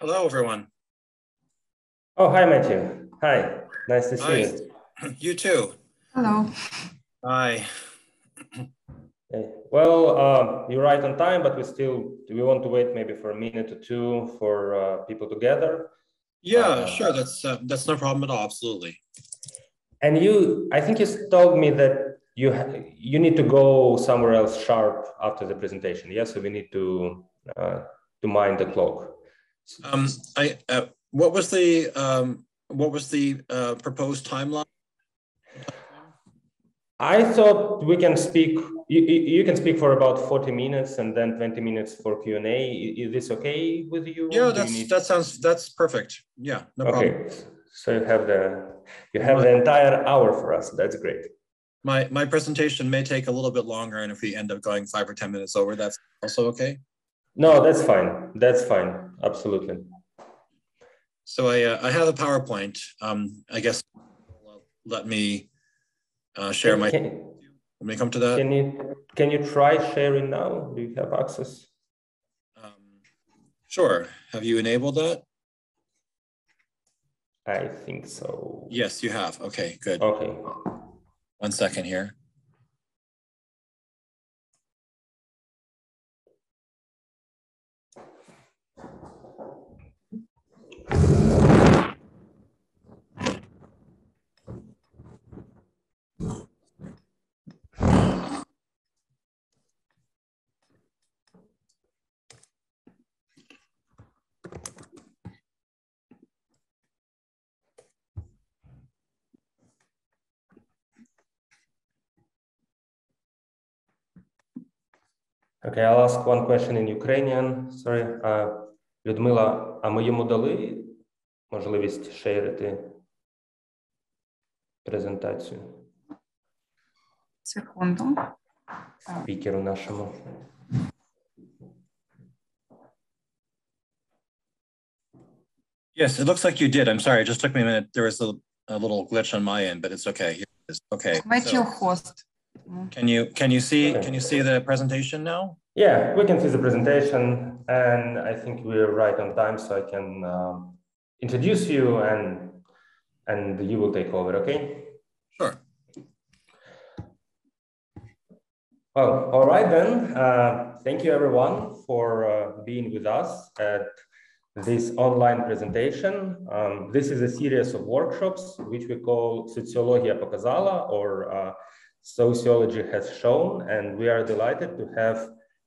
Hello, everyone. Oh, hi, Metью. Hi, nice to see you. You too. Hello. Hi. Okay. Well, you're right on time, but we want to wait maybe for a minute or two for people to gather. Yeah, sure. That's no problem at all. Absolutely. And I think you told me that you need to go somewhere else sharp after the presentation. Yes, so we need to mind the clock. What was the proposed timeline? I thought we can speak. You can speak for about 40 minutes and then 20 minutes for Q&A. Is this okay with you? Yeah, that's perfect. Yeah, no problem. Okay, so you have the entire hour for us. That's great. My presentation may take a little bit longer, and if we end up going 5 or 10 minutes over, that's also okay. No, that's fine. That's fine. Absolutely. So I have a PowerPoint. I guess let me share my. Let me come to that. Can you try sharing now? Do you have access? Sure. Have you enabled that? I think so. Yes, you have. Okay, good. Okay. 1 second here. Okay, I'll ask one question in Ukrainian. Sorry. Людмила, а ми йому дали можливість шерити презентацію? Секунду. Спікеру нашому. Yes, it looks like you did. I'm sorry, it just took me a minute. There was a little glitch on my end, but it's okay. Here it is. Okay. Metью host. Can you see the presentation now? Yeah, we can see the presentation, and I think we're right on time, so I can introduce you, and you will take over. Okay? Sure. Well, all right then. Thank you everyone for being with us at this online presentation. This is a series of workshops which we call Соціологія, показала, or Sociology has shown, and we are delighted to have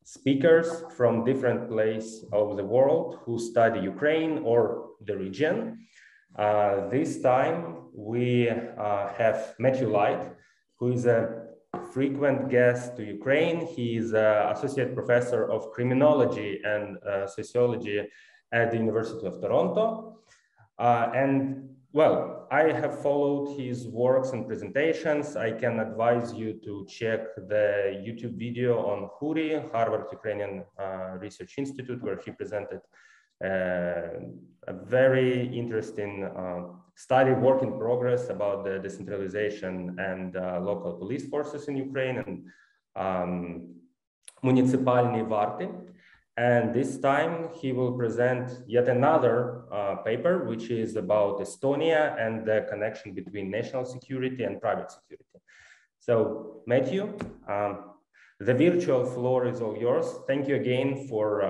speakers from different places of the world who study Ukraine or the region. This time we have Metью Laight, who is a frequent guest to Ukraine. He is an associate professor of criminology and sociology at the University of Toronto. And well, I have followed his works and presentations. I can advise you to check the YouTube video on HURI, Harvard Ukrainian Research Institute, where he presented a very interesting study work in progress about the decentralization and local police forces in Ukraine and municipalні варти. And this time he will present yet another paper, which is about Estonia and the connection between national security and private security. So Metью, the virtual floor is all yours. Thank you again for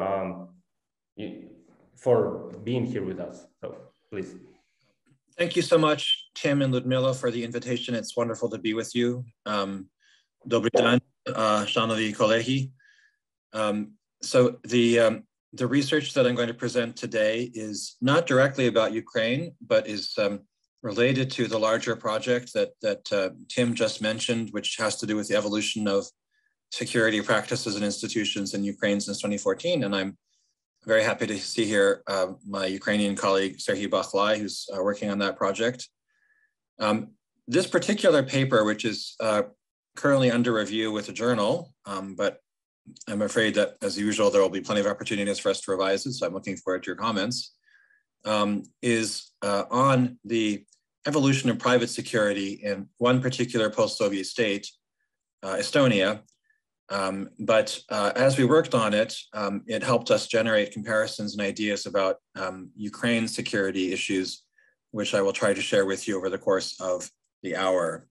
being here with us. So please. Thank you so much, Tim and Ludmila, for the invitation. It's wonderful to be with you. Dobry dan, szanowni kolegi. So the research that I'm going to present today is not directly about Ukraine, but is related to the larger project that Tim just mentioned, which has to do with the evolution of security practices and institutions in Ukraine since 2014. And I'm very happy to see here my Ukrainian colleague, Serhiy Bakhlai, who's working on that project. This particular paper, which is currently under review with a journal, but I'm afraid that, as usual, there will be plenty of opportunities for us to revise it, so I'm looking forward to your comments, is on the evolution of private security in one particular post-Soviet state, Estonia, But as we worked on it, it helped us generate comparisons and ideas about Ukraine's security issues, which I will try to share with you over the course of the hour.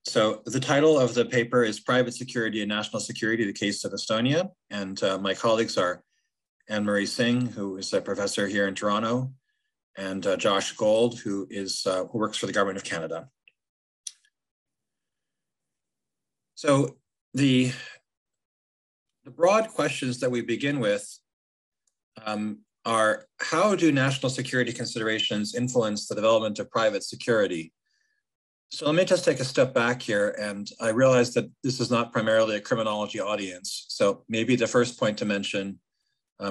So the title of the paper is Private Security and National Security, the Case of Estonia. And my colleagues are Anne-Marie Singh, who is a professor here in Toronto, and Josh Gold, who works for the Government of Canada. So the broad questions that we begin with are, how do national security considerations influence the development of private security? So let me just take a step back here, and I realize that this is not primarily a criminology audience. So maybe the first point to mention,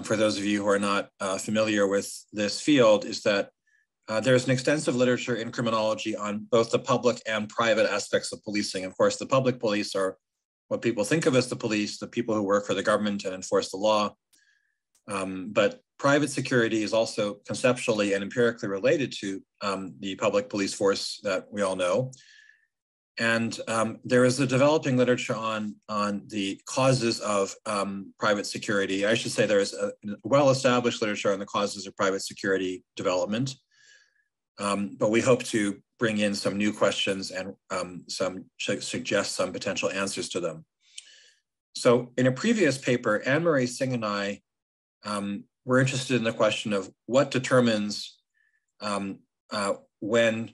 for those of you who are not familiar with this field, is that there's an extensive literature in criminology on both the public and private aspects of policing. Of course, the public police are what people think of as the police, the people who work for the government and enforce the law. But private security is also conceptually and empirically related to the public police force that we all know. And there is a developing literature on the causes of private security. I should say there is a well-established literature on the causes of private security development. But we hope to bring in some new questions and suggest some potential answers to them. So in a previous paper, Anne-Marie Singh and I were interested in the question of what determines when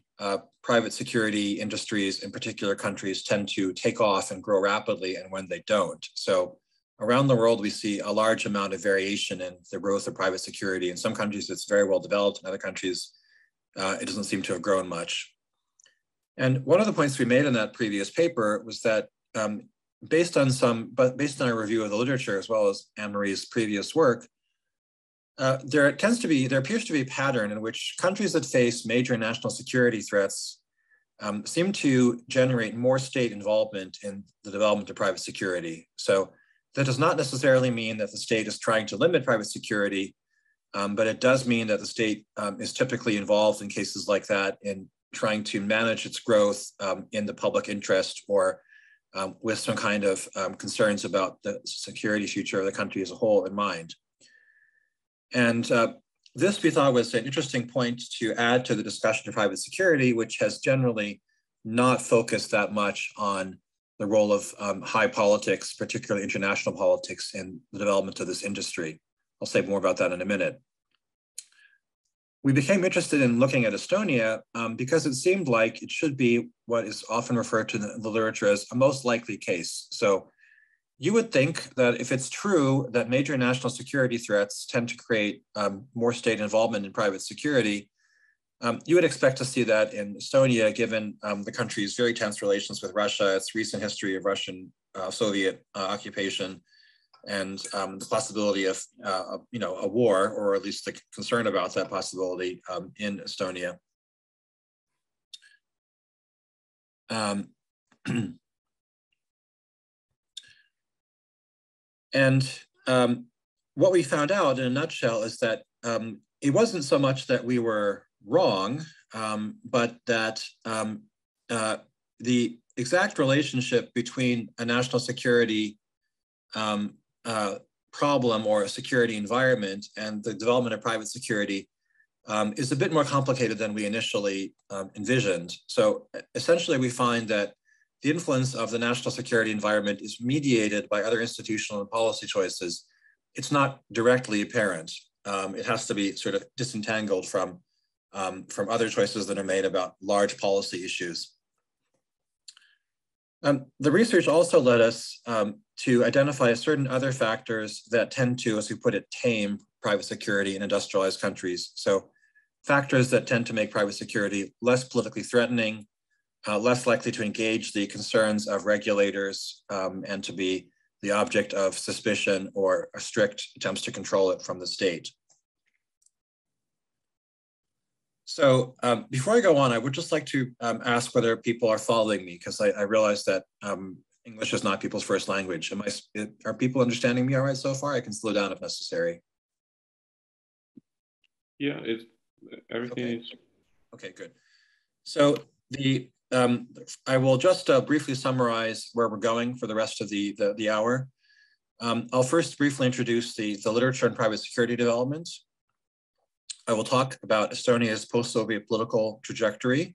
private security industries in particular countries tend to take off and grow rapidly and when they don't. So around the world, we see a large amount of variation in the growth of private security. In some countries, it's very well developed. In other countries, it doesn't seem to have grown much. And one of the points we made in that previous paper was that based on a review of the literature, as well as Anne-Marie's previous work, there appears to be a pattern in which countries that face major national security threats seem to generate more state involvement in the development of private security. So that does not necessarily mean that the state is trying to limit private security, but it does mean that the state is typically involved in cases like that in trying to manage its growth in the public interest, or with some kind of concerns about the security future of the country as a whole in mind. And this we thought was an interesting point to add to the discussion of private security, which has generally not focused that much on the role of high politics, particularly international politics, in the development of this industry. I'll say more about that in a minute. We became interested in looking at Estonia because it seemed like it should be what is often referred to in the literature as a most likely case. So you would think that if it's true that major national security threats tend to create more state involvement in private security, you would expect to see that in Estonia, given the country's very tense relations with Russia, its recent history of Russian Soviet occupation, and the possibility of a war, or at least the concern about that possibility in Estonia. And what we found out in a nutshell is that it wasn't so much that we were wrong, but that the exact relationship between a national security problem or a security environment and the development of private security is a bit more complicated than we initially envisioned. So essentially, we find that the influence of the national security environment is mediated by other institutional and policy choices. It's not directly apparent. It has to be sort of disentangled from other choices that are made about large policy issues. The research also led us to identify certain other factors that tend to, as we put it, tame private security in industrialized countries. So factors that tend to make private security less politically threatening, less likely to engage the concerns of regulators and to be the object of suspicion or strict attempts to control it from the state. So before I go on, I would just like to ask whether people are following me, because I realize that English is not people's first language. Are people understanding me all right so far? I can slow down if necessary. Yeah, everything is. Okay, good. So the I will just briefly summarize where we're going for the rest of the hour. I'll first briefly introduce the literature on private security development. I will talk about Estonia's post-Soviet political trajectory,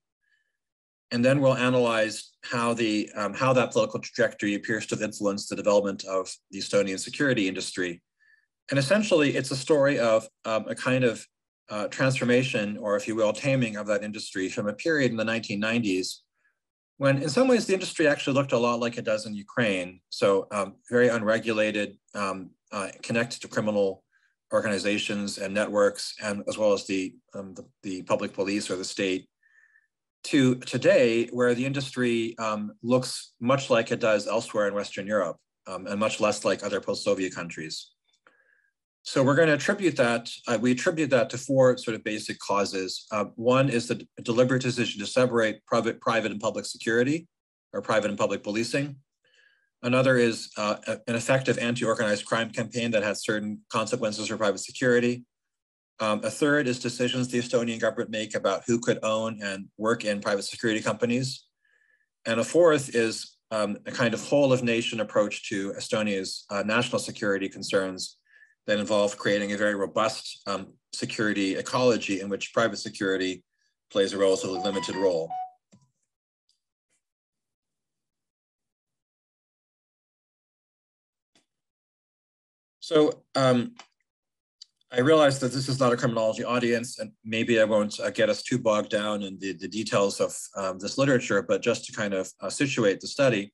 and then we'll analyze how that political trajectory appears to have influenced the development of the Estonian security industry. And essentially, it's a story of a kind of transformation, or if you will, taming of that industry from a period in the 1990s, when in some ways the industry actually looked a lot like it does in Ukraine. So very unregulated, connected to criminal organizations and networks, and as well as the public police or the state, to today, where the industry looks much like it does elsewhere in Western Europe, and much less like other post-Soviet countries. So we're going to attribute that, we attribute that to four sort of basic causes. One is the deliberate decision to separate private and public security, or private and public policing. Another is an effective anti-organized crime campaign that has certain consequences for private security. A third is decisions the Estonian government make about who could own and work in private security companies. And a fourth is a kind of whole of nation approach to Estonia's national security concerns that involve creating a very robust security ecology in which private security plays a relatively limited role. So I realize that this is not a criminology audience, and maybe I won't get us too bogged down in the details of this literature, but just to kind of situate the study.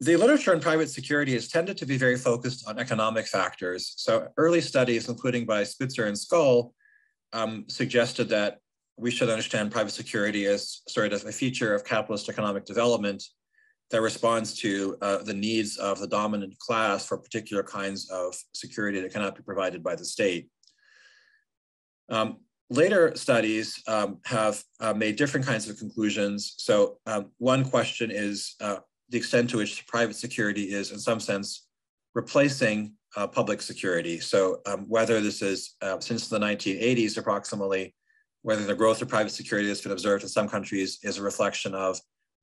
The literature on private security has tended to be very focused on economic factors. So early studies, including by Spitzer and Skull, suggested that we should understand private security as sort of a feature of capitalist economic development that responds to the needs of the dominant class for particular kinds of security that cannot be provided by the state. Later studies have made different kinds of conclusions. So one question is the extent to which private security is, in some sense, replacing public security. So whether this is, since the 1980s approximately, whether the growth of private security that's been observed in some countries is a reflection of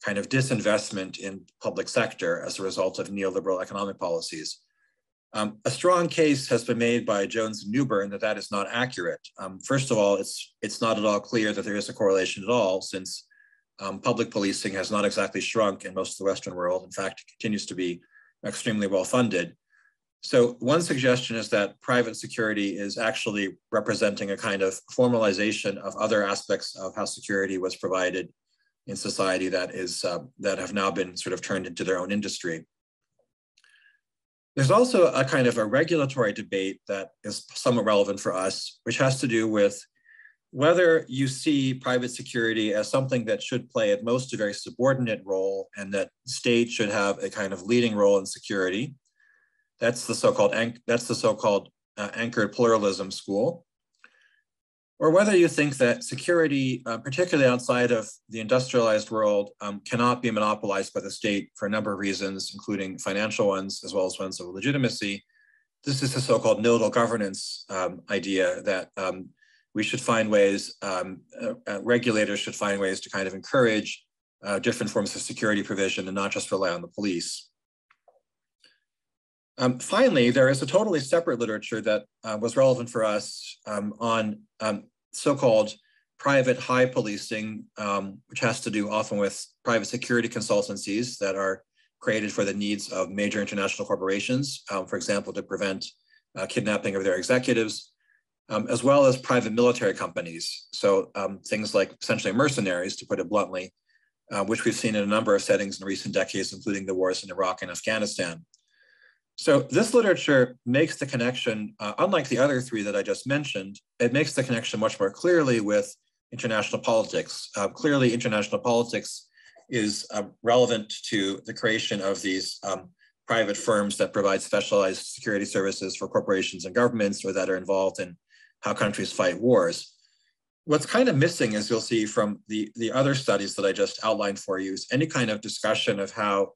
kind of disinvestment in public sector as a result of neoliberal economic policies. A strong case has been made by Jones and Newbern that that is not accurate. First of all, it's not at all clear that there is a correlation at all, since public policing has not exactly shrunk in most of the Western world. In fact, it continues to be extremely well funded. So one suggestion is that private security is actually representing a kind of formalization of other aspects of how security was provided in society that have now been sort of turned into their own industry. There's also a kind of a regulatory debate that is somewhat relevant for us, which has to do with whether you see private security as something that should play at most a very subordinate role, and that state should have a kind of leading role in security. That's the so-called anchored pluralism school. Or whether you think that security, particularly outside of the industrialized world, cannot be monopolized by the state for a number of reasons, including financial ones, as well as ones of legitimacy. This is the so-called nodal governance idea that we should find ways, regulators should find ways to kind of encourage different forms of security provision and not just rely on the police. Finally, there is a totally separate literature that was relevant for us on so-called private high policing, which has to do often with private security consultancies that are created for the needs of major international corporations, for example, to prevent kidnapping of their executives, as well as private military companies. So things like essentially mercenaries, to put it bluntly, which we've seen in a number of settings in recent decades, including the wars in Iraq and Afghanistan. So this literature makes the connection, unlike the other three that I just mentioned, it makes the connection much more clearly with international politics. Clearly, international politics is relevant to the creation of these private firms that provide specialized security services for corporations and governments, or that are involved in how countries fight wars. What's kind of missing, as you'll see from the other studies that I just outlined for you, is any kind of discussion of how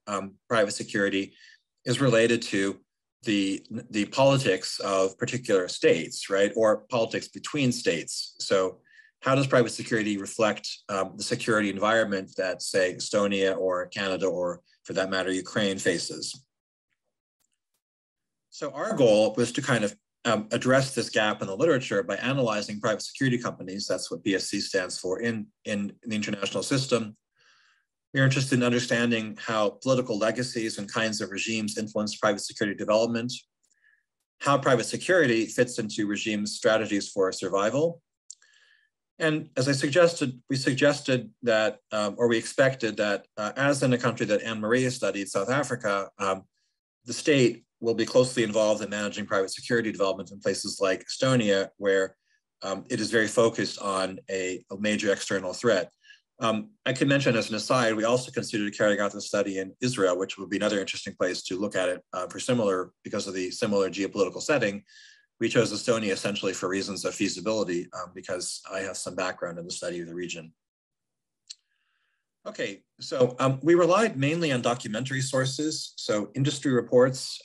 private security is related to the politics of particular states, right? Or politics between states. So how does private security reflect the security environment that, say, Estonia or Canada, or for that matter, Ukraine faces? So our goal was to kind of address this gap in the literature by analyzing private security companies. That's what PSC stands for in the international system. We're interested in understanding how political legacies and kinds of regimes influence private security development, how private security fits into regimes' strategies for survival. And as I suggested, we suggested that, or we expected that, as in a country that Anne-Marie studied, South Africa, the state will be closely involved in managing private security development in places like Estonia, where it is very focused on a major external threat. I can mention as an aside, we also considered carrying out the study in Israel, which would be another interesting place to look at it because of the similar geopolitical setting. We chose Estonia essentially for reasons of feasibility because I have some background in the study of the region. Okay, so we relied mainly on documentary sources, so industry reports,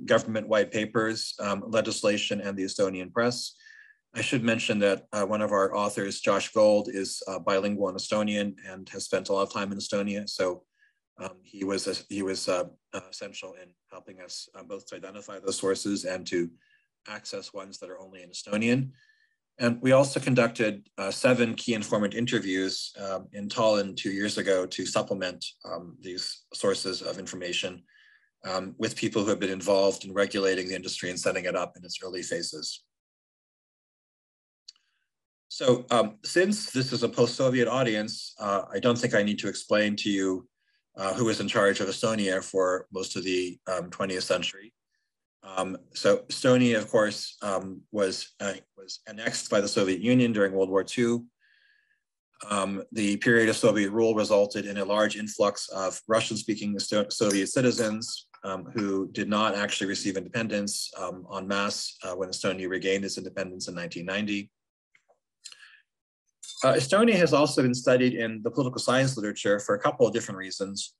government white papers, legislation, and the Estonian press. I should mention that one of our authors, Josh Gold, is bilingual in Estonian and has spent a lot of time in Estonia. So he was essential in helping us both to identify those sources and to access ones that are only in Estonian. And we also conducted 7 key informant interviews in Tallinn 2 years ago to supplement these sources of information with people who have been involved in regulating the industry and setting it up in its early phases. So since this is a post-Soviet audience, I don't think I need to explain to you who was in charge of Estonia for most of the 20th century. So Estonia, of course, was annexed by the Soviet Union during World War II. The period of Soviet rule resulted in a large influx of Russian-speaking Soviet citizens who did not actually receive independence en masse when Estonia regained its independence in 1990. Estonia has also been studied in the political science literature for a couple of different reasons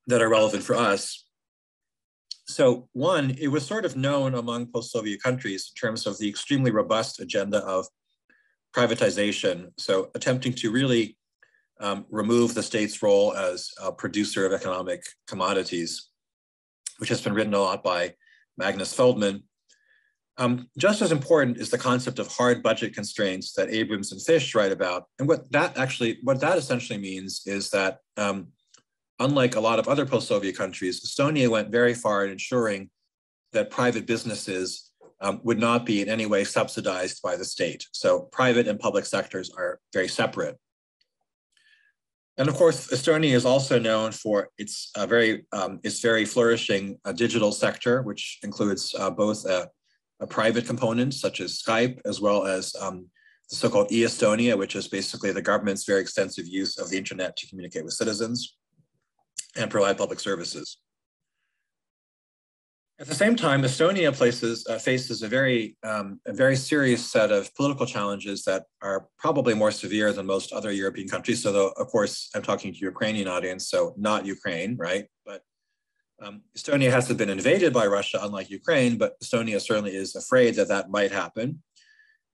that are relevant for us. So one, it was sort of known among post-Soviet countries in terms of the extremely robust agenda of privatization. So attempting to really remove the state's role as a producer of economic commodities, which has been written a lot by Magnus Feldman. Just as important is the concept of hard budget constraints that Abrams and Fish write about. And what that essentially means is that unlike a lot of other post-Soviet countries, Estonia went very far in ensuring that private businesses would not be in any way subsidized by the state. So private and public sectors are very separate. And of course, Estonia is also known for its very flourishing digital sector, which includes both a private component such as Skype, as well as the so-called e-Estonia, which is basically the government's very extensive use of the internet to communicate with citizens and provide public services. At the same time, Estonia faces a very serious set of political challenges that are probably more severe than most other European countries. So though, of course, I'm talking to Ukrainian audience, so not Ukraine, right? But Estonia hasn't been invaded by Russia, unlike Ukraine, but Estonia certainly is afraid that that might happen.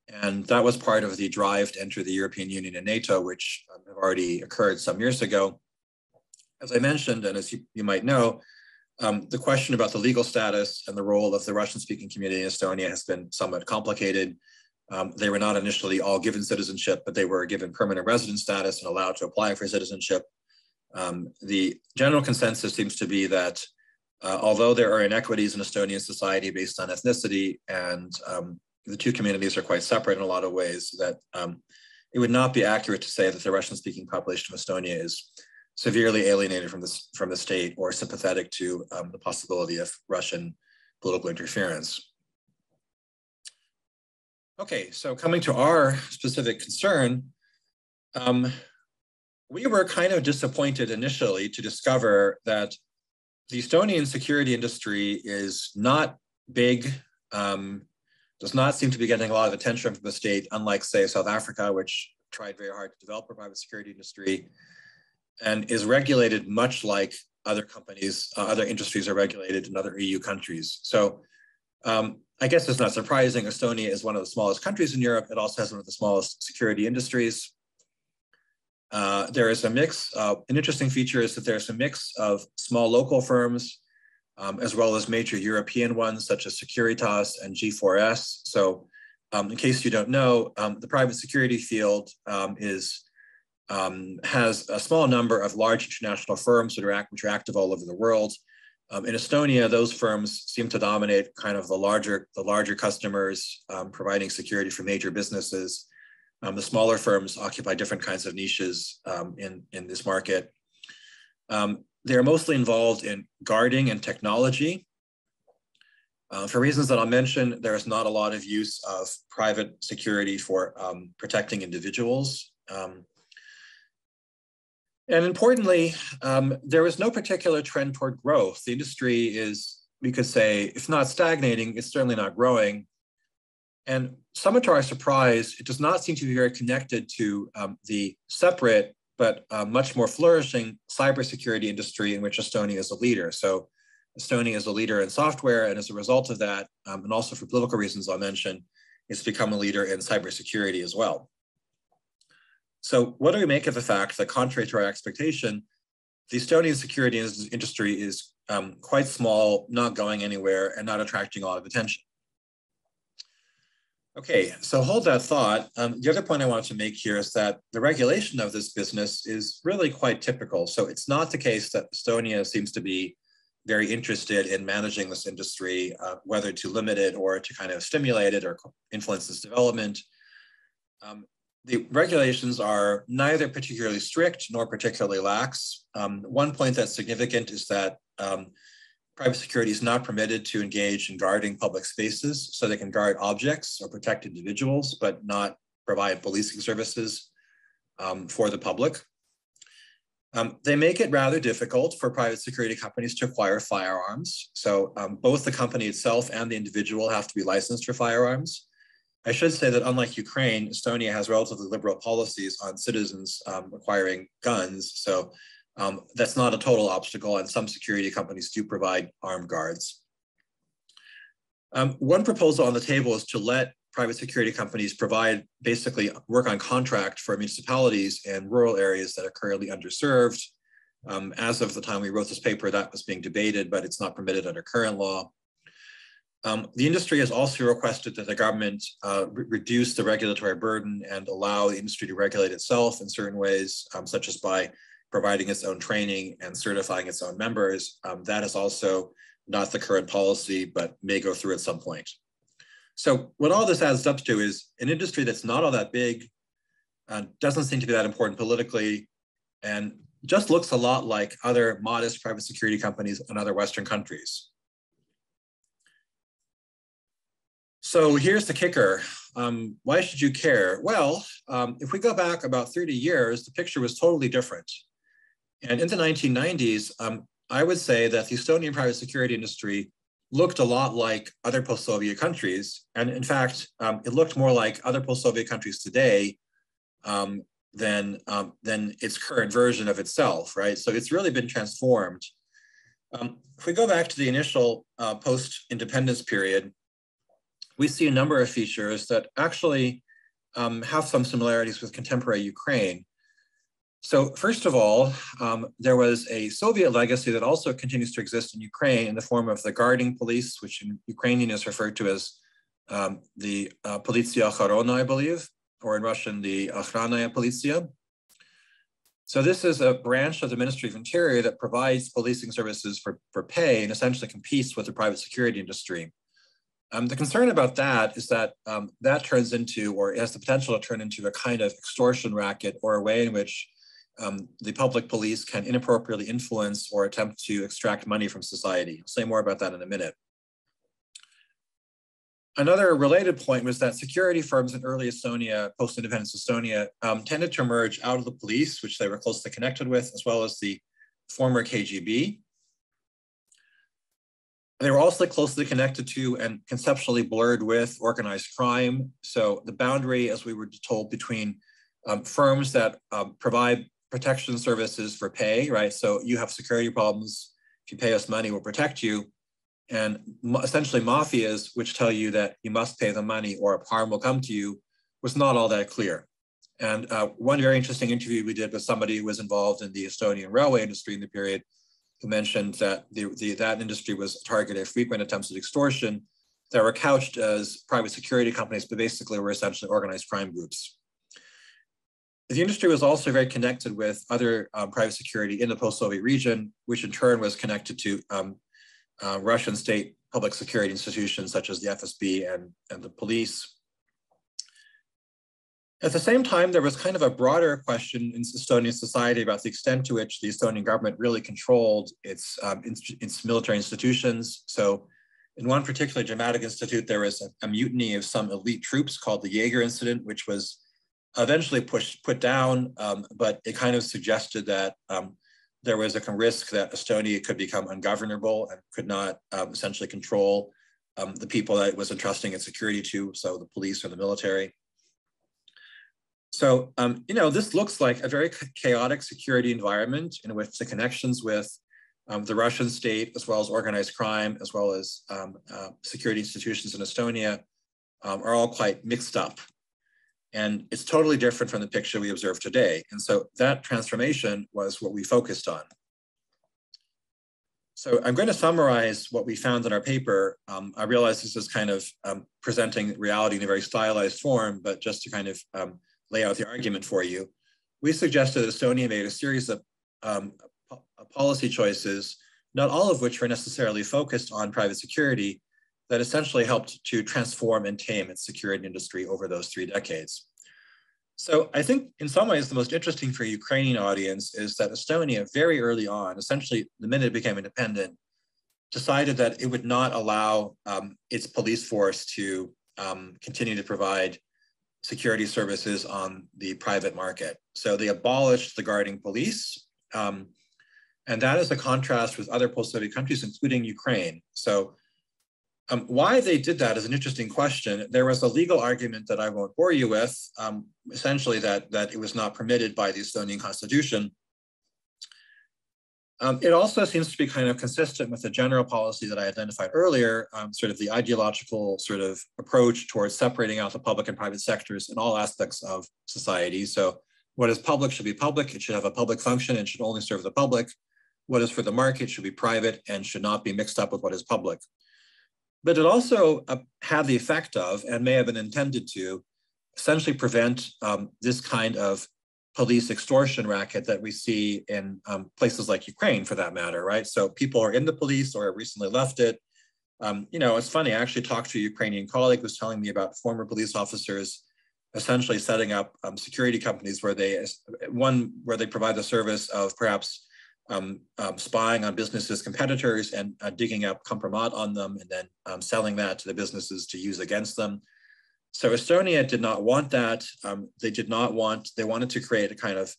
And that was part of the drive to enter the European Union and NATO, which have already occurred some years ago. As I mentioned, and as you might know, the question about the legal status and the role of the Russian-speaking community in Estonia has been somewhat complicated. They were not initially all given citizenship, but they were given permanent resident status and allowed to apply for citizenship. The general consensus seems to be that although there are inequities in Estonian society based on ethnicity, and the two communities are quite separate in a lot of ways, that it would not be accurate to say that the Russian-speaking population of Estonia is severely alienated from the state or sympathetic to the possibility of Russian political interference. Okay, so coming to our specific concern, we were kind of disappointed initially to discover that the Estonian security industry is not big, does not seem to be getting a lot of attention from the state, unlike, say, South Africa, which tried very hard to develop a private security industry, and is regulated much like other companies, other industries are regulated in other EU countries. So I I guess it's not surprising. Estonia is one of the smallest countries in Europe. It also has one of the smallest security industries. There is a mix. An interesting feature is that there's a mix of small local firms, as well as major European ones such as Securitas and G4S. So in case you don't know, the private security field has a small number of large international firms which are active all over the world. In Estonia, those firms seem to dominate kind of the larger customers providing security for major businesses. The smaller firms occupy different kinds of niches in this market. They're mostly involved in guarding and technology. For reasons that I'll mention, there is not a lot of use of private security for protecting individuals. And importantly, there is no particular trend toward growth. The industry is, we could say, if not stagnating, it's certainly not growing. And somewhat to our surprise, it does not seem to be very connected to the separate but much more flourishing cybersecurity industry in which Estonia is a leader. So Estonia is a leader in software, and as a result of that, and also for political reasons I'll mention, it's become a leader in cybersecurity as well. So what do we make of the fact that, contrary to our expectation, the Estonian security industry is quite small, not going anywhere, and not attracting a lot of attention? Okay, so hold that thought. The other point I wanted to make here is that the regulation of this business is really quite typical. So it's not the case that Estonia seems to be very interested in managing this industry, whether to limit it or to kind of stimulate it or influence its development. The regulations are neither particularly strict nor particularly lax. One point that's significant is that private security is not permitted to engage in guarding public spaces, so they can guard objects or protect individuals, but not provide policing services for the public. They make it rather difficult for private security companies to acquire firearms. So both the company itself and the individual have to be licensed for firearms. I should say that unlike Ukraine, Estonia has relatively liberal policies on citizens acquiring guns. So that's not a total obstacle, and some security companies do provide armed guards. One proposal on the table is to let private security companies provide, basically work on contract for municipalities in rural areas that are currently underserved. As of the time we wrote this paper, that was being debated, but it's not permitted under current law. The industry has also requested that the government reduce the regulatory burden and allow the industry to regulate itself in certain ways, such as by providing its own training and certifying its own members. That is also not the current policy, but may go through at some point. So what all this adds up to is an industry that's not all that big, doesn't seem to be that important politically, and just looks a lot like other modest private security companies in other Western countries. So here's the kicker. Why should you care? Well, if we go back about 30 years, the picture was totally different. And in the 1990s, I would say that the Estonian private security industry looked a lot like other post-Soviet countries. And in fact, it looked more like other post-Soviet countries today than its current version of itself, right? So it's really been transformed. If we go back to the initial post-independence period, we see a number of features that actually have some similarities with contemporary Ukraine. So first of all, there was a Soviet legacy that also continues to exist in Ukraine in the form of the guarding police, which in Ukrainian is referred to as the поліція, охорону, I believe, or in Russian, the охранная полиция. So this is a branch of the Ministry of Interior that provides policing services for pay and essentially competes with the private security industry. The concern about that is that that turns into, or has the potential to turn into, a kind of extortion racket, or a way in which the public police can inappropriately influence or attempt to extract money from society. I'll say more about that in a minute. Another related point was that security firms in early Estonia, post-independence Estonia, tended to emerge out of the police, which they were closely connected with, as well as the former KGB. They were also closely connected to and conceptually blurred with organized crime. So the boundary, as we were told, between firms that provide protection services for pay, right? So you have security problems, if you pay us money, we'll protect you. and essentially mafias, which tell you that you must pay the money or harm will come to you, was not all that clear. And one very interesting interview we did with somebody who was involved in the Estonian railway industry in the period, who mentioned that that industry was a target of frequent attempts at extortion that were couched as private security companies, but basically were essentially organized crime groups. The industry was also very connected with other private security in the post-Soviet region, which in turn was connected to Russian state public security institutions such as the FSB and the police. At the same time, there was kind of a broader question in Estonian society about the extent to which the Estonian government really controlled its military institutions. So in one particular dramatic institute, there was a mutiny of some elite troops called the Jaeger incident, which was eventually put down, but it kind of suggested that there was a risk that Estonia could become ungovernable and could not essentially control the people that it was entrusting its security to, so the police or the military. So, this looks like a very chaotic security environment in which the connections with the Russian state, as well as organized crime, as well as security institutions in Estonia are all quite mixed up. And it's totally different from the picture we observe today. And so that transformation was what we focused on. So I'm going to summarize what we found in our paper. I realize this is kind of presenting reality in a very stylized form, but just to kind of lay out the argument for you, we suggested that Estonia made a series of policy choices, not all of which were necessarily focused on private security, that essentially helped to transform and tame its security industry over those 3 decades. So I think in some ways, the most interesting for a Ukrainian audience is that Estonia very early on, essentially the minute it became independent, decided that it would not allow its police force to continue to provide security services on the private market. So they abolished the guarding police. And that is a contrast with other post-Soviet countries, including Ukraine. So why they did that is an interesting question. There was a legal argument that I won't bore you with, essentially that it was not permitted by the Estonian constitution. It also seems to be kind of consistent with the general policy that I identified earlier, sort of the ideological sort of approach towards separating out the public and private sectors in all aspects of society. So what is public should be public, it should have a public function and should only serve the public. What is for the market should be private and should not be mixed up with what is public. But it also had the effect of, and may have been intended to, essentially prevent this kind of police extortion racket that we see in places like Ukraine, for that matter, right? So people are in the police or have recently left it. It's funny, I actually talked to a Ukrainian colleague who was telling me about former police officers essentially setting up security companies where they provide the service of perhaps spying on businesses' competitors and digging up compromat on them and then selling that to the businesses to use against them. So Estonia did not want that. They wanted to create a kind of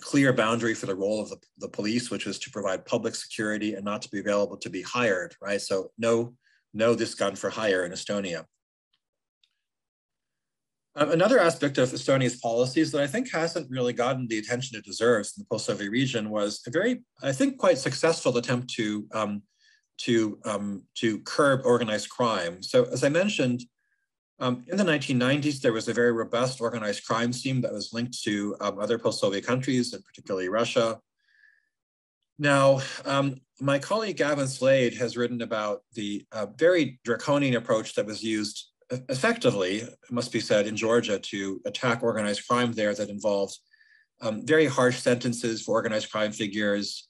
clear boundary for the role of the police, which was to provide public security and not to be available to be hired, right? So no this gun for hire in Estonia. Another aspect of Estonia's policies that I think hasn't really gotten the attention it deserves in the post-Soviet region was a very, I think, quite successful attempt to curb organized crime. So as I mentioned, in the 1990s, there was a very robust organized crime scene that was linked to other post-Soviet countries, and particularly Russia. Now, my colleague Gavin Slade has written about the very draconian approach that was used effectively, it must be said, in Georgia to attack organized crime there, that involved very harsh sentences for organized crime figures,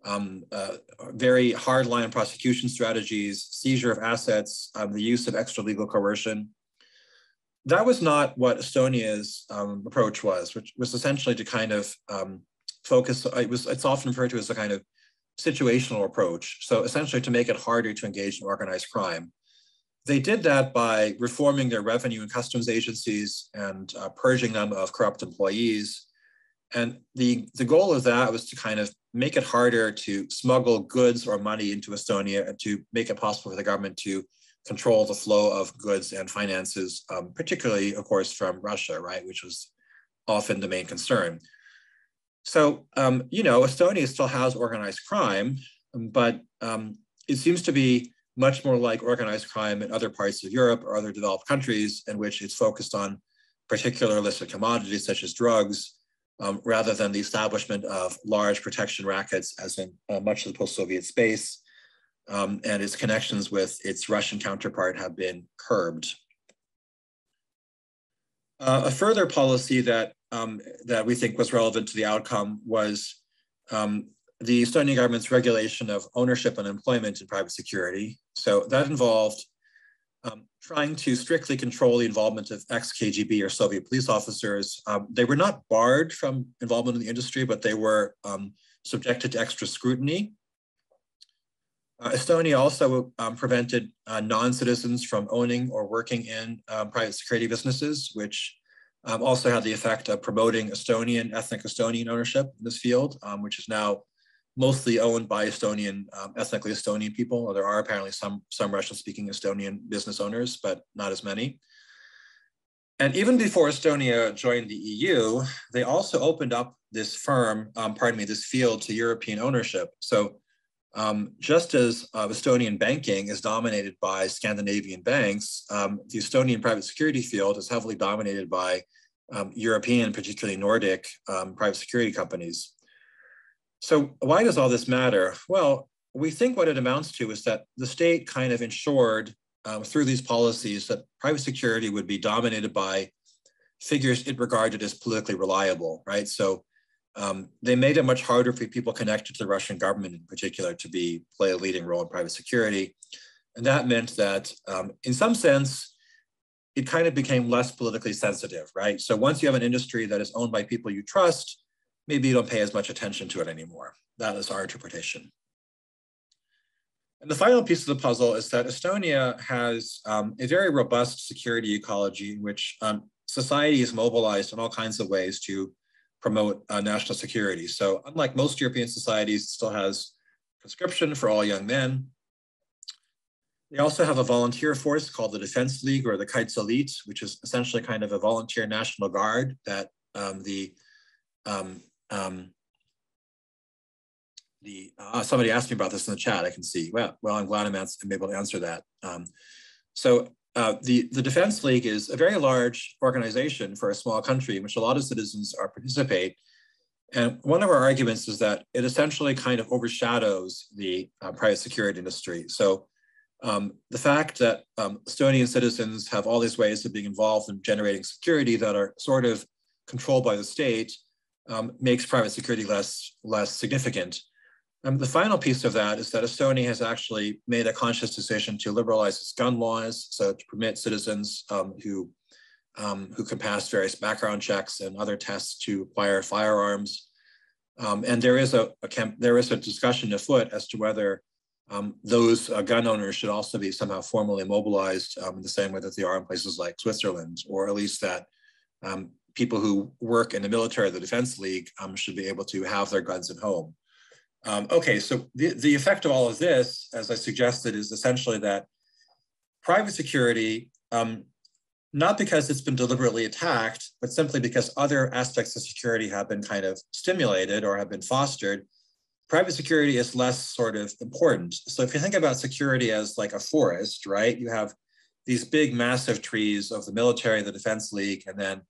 very hardline prosecution strategies, seizure of assets, the use of extra-legal coercion. That was not what Estonia's approach was, which was essentially to kind of focus, it's often referred to as a kind of situational approach. So essentially to make it harder to engage in organized crime. They did that by reforming their revenue and customs agencies and purging them of corrupt employees. And the goal of that was to kind of make it harder to smuggle goods or money into Estonia and to make it possible for the government to control the flow of goods and finances, particularly, of course, from Russia, right, which was often the main concern. So, Estonia still has organized crime, but it seems to be much more like organized crime in other parts of Europe or other developed countries, in which it's focused on particular illicit commodities such as drugs, rather than the establishment of large protection rackets as in much of the post-Soviet space, and its connections with its Russian counterpart have been curbed. A further policy that we think was relevant to the outcome was the Estonian government's regulation of ownership and employment in private security. So that involved trying to strictly control the involvement of ex-KGB or Soviet police officers. They were not barred from involvement in the industry, but they were subjected to extra scrutiny. Estonia also prevented non-citizens from owning or working in private security businesses, which also had the effect of promoting ethnic Estonian ownership in this field, which is now mostly owned by ethnically Estonian people. There are apparently some Russian-speaking Estonian business owners, but not as many. And even before Estonia joined the EU, they also opened up this field to European ownership. So just as Estonian banking is dominated by Scandinavian banks, the Estonian private security field is heavily dominated by European, particularly Nordic, private security companies. So why does all this matter? Well, we think what it amounts to is that the state kind of ensured through these policies that private security would be dominated by figures it regarded as politically reliable, right? So they made it much harder for people connected to the Russian government in particular to play a leading role in private security. And that meant that in some sense, it kind of became less politically sensitive, right? So once you have an industry that is owned by people you trust, maybe you don't pay as much attention to it anymore. That is our interpretation. And the final piece of the puzzle is that Estonia has a very robust security ecology in which society is mobilized in all kinds of ways to promote national security. So unlike most European societies, it still has conscription for all young men. They also have a volunteer force called the Defense League or the Kaitseliit, which is essentially kind of a volunteer national guard that somebody asked me about this in the chat, I can see. Well, I'm glad I'm able to answer that. The Defense League is a very large organization for a small country in which a lot of citizens participate. And one of our arguments is that it essentially kind of overshadows the private security industry. So the fact that Estonian citizens have all these ways of being involved in generating security that are sort of controlled by the state makes private security less significant. The final piece of that is that Estonia has actually made a conscious decision to liberalize its gun laws, so to permit citizens who can pass various background checks and other tests to acquire firearms. And there is a discussion afoot as to whether those gun owners should also be somehow formally mobilized in the same way that they are in places like Switzerland, or at least that people who work in the military, the Defense League, should be able to have their guns at home. Okay, so the effect of all of this, as I suggested, is essentially that private security, not because it's been deliberately attacked, but simply because other aspects of security have been kind of stimulated or have been fostered, private security is less sort of important. So if you think about security as like a forest, right? You have these big, massive trees of the military, the Defense League, and then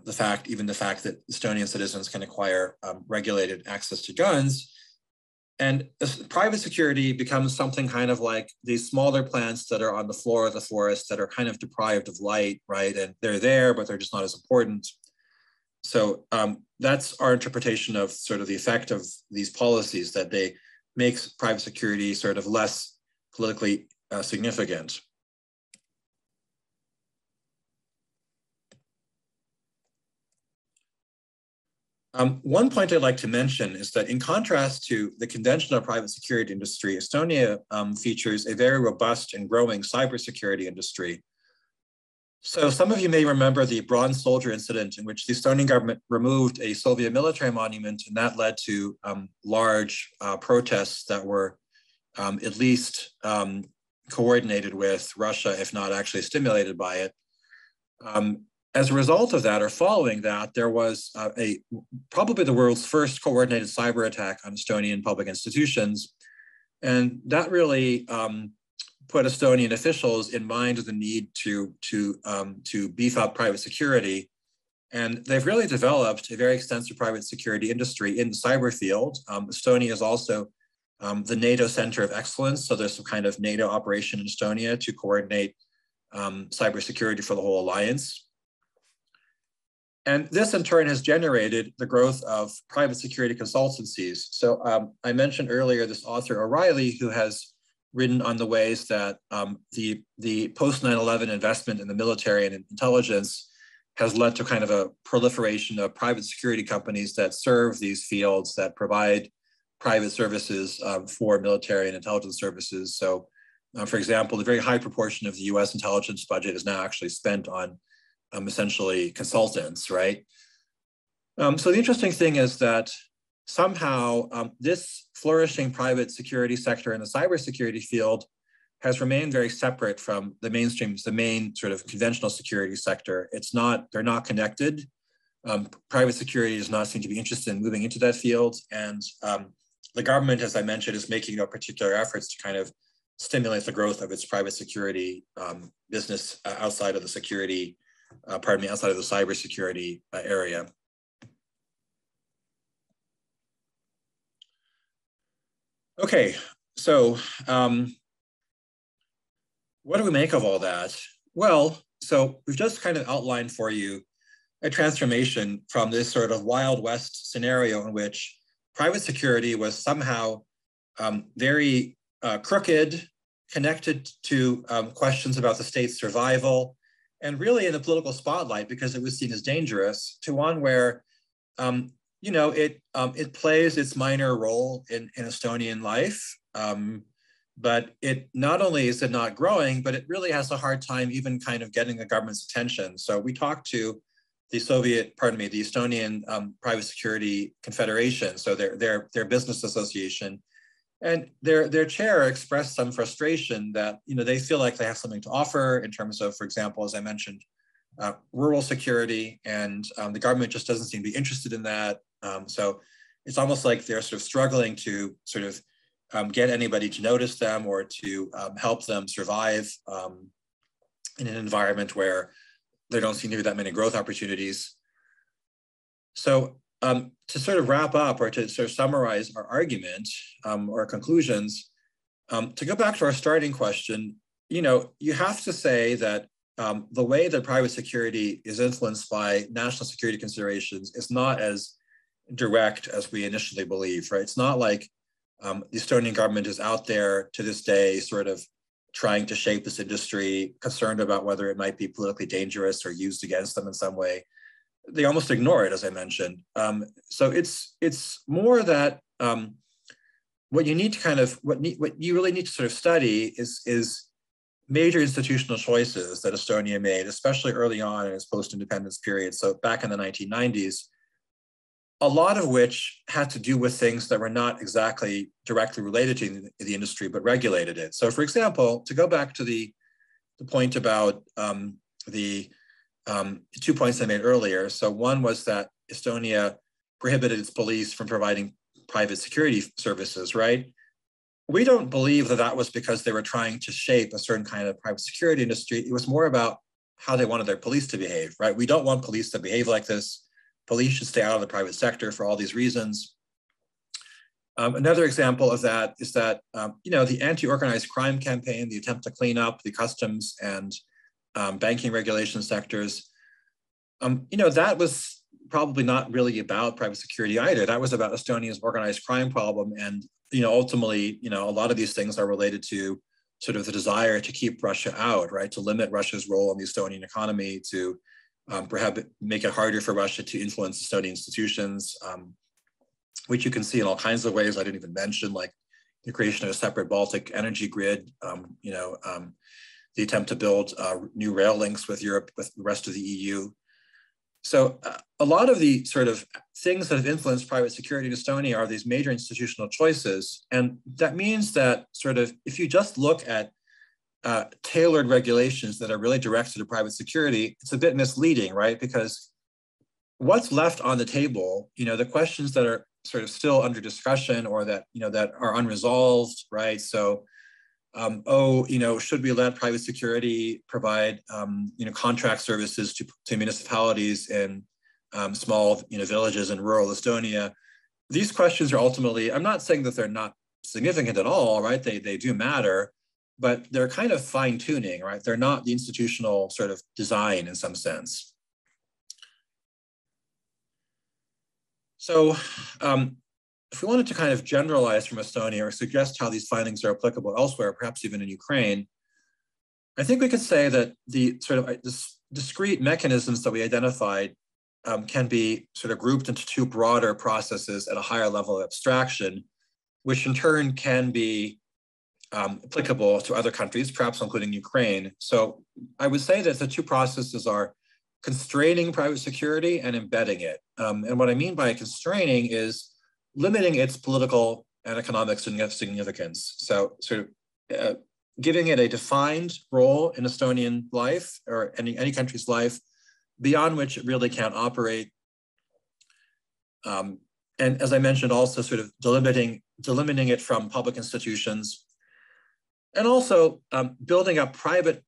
the fact that Estonian citizens can acquire regulated access to guns. And private security becomes something kind of like these smaller plants that are on the floor of the forest that are kind of deprived of light, right? And they're there, but they're just not as important. So that's our interpretation of sort of the effect of these policies, that they make private security sort of less politically significant. One point I'd like to mention is that in contrast to the conventional private security industry, Estonia features a very robust and growing cybersecurity industry. So some of you may remember the Bronze Soldier incident in which the Estonian government removed a Soviet military monument, and that led to large protests that were at least coordinated with Russia, if not actually stimulated by it. As a result of that, or following that, there was probably the world's first coordinated cyber attack on Estonian public institutions. And that really put Estonian officials in mind of the need to beef up private security. And they've really developed a very extensive private security industry in the cyber field. Estonia is also the NATO Center of Excellence. So there's some kind of NATO operation in Estonia to coordinate cybersecurity for the whole alliance. And this in turn has generated the growth of private security consultancies. So I mentioned earlier this author O'Reilly, who has written on the ways that the post 9/11 investment in the military and intelligence has led to kind of a proliferation of private security companies that serve these fields, that provide private services for military and intelligence services. So for example, the very high proportion of the US intelligence budget is now actually spent on essentially consultants, right? So the interesting thing is that somehow this flourishing private security sector in the cybersecurity field has remained very separate from the mainstream, the main sort of conventional security sector. They're not connected. Private security does not seem to be interested in moving into that field. And the government, as I mentioned, is making no particular efforts to kind of stimulate the growth of its private security business outside of the security, outside of the cybersecurity area. Okay, so what do we make of all that? Well, so we've just kind of outlined for you a transformation from this sort of Wild West scenario in which private security was somehow very crooked, connected to questions about the state's survival, and really in the political spotlight because it was seen as dangerous, to one where it plays its minor role in Estonian life. But it not only is it not growing, but it really has a hard time even kind of getting the government's attention. So we talked to the Estonian Private Security Confederation, so their business association, and their chair expressed some frustration that they feel like they have something to offer in terms of, for example, as I mentioned, rural security, and the government just doesn't seem to be interested in that. So it's almost like they're sort of struggling to sort of get anybody to notice them or to help them survive in an environment where there don't seem to be that many growth opportunities. So to sort of wrap up or to sort of summarize our argument or conclusions, to go back to our starting question, you have to say that the way that private security is influenced by national security considerations is not as direct as we initially believe, right? It's not like the Estonian government is out there to this day sort of trying to shape this industry, concerned about whether it might be politically dangerous or used against them in some way. They almost ignore it, as I mentioned. So it's more that what you really need to sort of study is major institutional choices that Estonia made, especially early on in its post-independence period. So back in the 1990s, a lot of which had to do with things that were not exactly directly related to the industry, but regulated it. So for example, to go back to the point about the 2 points I made earlier. So one was that Estonia prohibited its police from providing private security services, right? We don't believe that that was because they were trying to shape a certain kind of private security industry. It was more about how they wanted their police to behave, right? We don't want police to behave like this. Police should stay out of the private sector for all these reasons. Another example of that is that, the anti-organized crime campaign, the attempt to clean up the customs and banking regulation sectors, that was probably not really about private security either. That was about Estonia's organized crime problem. And, ultimately, a lot of these things are related to sort of the desire to keep Russia out, right? To limit Russia's role in the Estonian economy, to perhaps make it harder for Russia to influence Estonian institutions, which you can see in all kinds of ways I didn't even mention, like the creation of a separate Baltic energy grid, the attempt to build new rail links with Europe, with the rest of the EU. So a lot of the sort of things that have influenced private security in Estonia are these major institutional choices. And that means that sort of, if you just look at tailored regulations that are really directed to private security, it's a bit misleading, right? Because what's left on the table, the questions that are sort of still under discussion or that, that are unresolved, right? So oh, should we let private security provide, contract services to municipalities in small, villages in rural Estonia? These questions are ultimately, I'm not saying that they're not significant at all, right? They do matter, but they're kind of fine tuning, right? They're not the institutional sort of design in some sense. So if we wanted to kind of generalize from Estonia or suggest how these findings are applicable elsewhere, perhaps even in Ukraine, I think we could say that the sort of discrete mechanisms that we identified can be sort of grouped into two broader processes at a higher level of abstraction, which in turn can be applicable to other countries, perhaps including Ukraine. So I would say that the two processes are constraining private security and embedding it. And what I mean by constraining is limiting its political and economic significance. So sort of giving it a defined role in Estonian life or any country's life beyond which it really can't operate. And as I mentioned, also sort of delimiting it from public institutions, and also building up public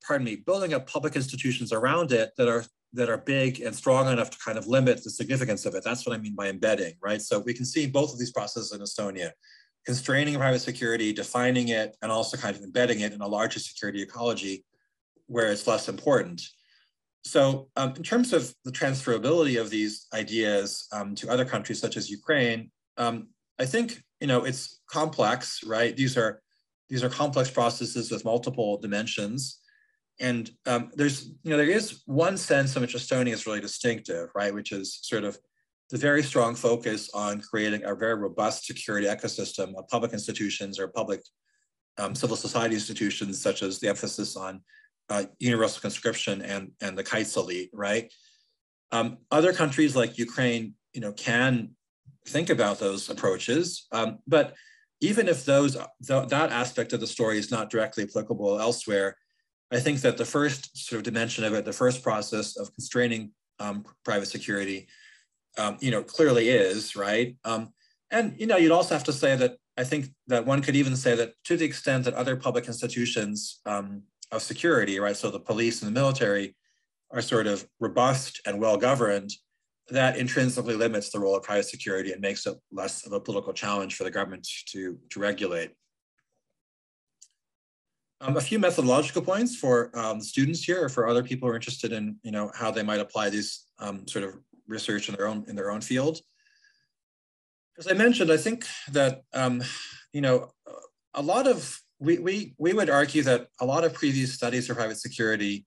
institutions around it that are big and strong enough to kind of limit the significance of it. That's what I mean by embedding, right? So we can see both of these processes in Estonia: constraining private security, defining it, and also kind of embedding it in a larger security ecology where it's less important. So in terms of the transferability of these ideas to other countries such as Ukraine, I think it's complex, right? These are complex processes with multiple dimensions, and there is one sense in which Estonia is really distinctive, right? Which is sort of the very strong focus on creating a very robust security ecosystem of public institutions or public civil society institutions, such as the emphasis on universal conscription and the kites elite, right? Other countries like Ukraine, can think about those approaches, but even if that aspect of the story is not directly applicable elsewhere, I think that the first sort of dimension of it, the first process of constraining private security, clearly is, right? And you'd also have to say that I think that one could even say that to the extent that other public institutions of security, right, so the police and the military are sort of robust and well-governed, that intrinsically limits the role of private security and makes it less of a political challenge for the government to regulate. A few methodological points for students here, or for other people who are interested in how they might apply these sort of research in their own field. As I mentioned, I think that a lot of we would argue that a lot of previous studies for private security,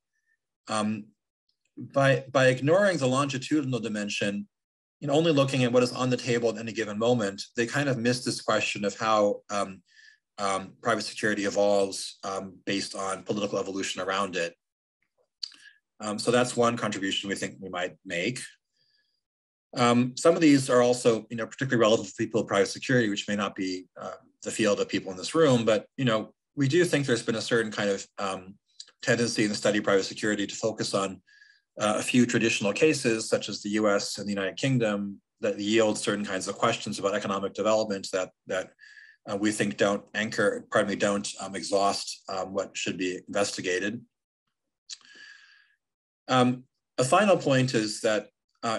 by ignoring the longitudinal dimension and only looking at what is on the table at any given moment, they kind of miss this question of how private security evolves based on political evolution around it. So that's one contribution we think we might make. Some of these are also, particularly relevant to people of private security, which may not be the field of people in this room, but we do think there's been a certain kind of tendency in the study of private security to focus on a few traditional cases, such as the US and the United Kingdom, that yield certain kinds of questions about economic development that we think don't exhaust what should be investigated. A final point is that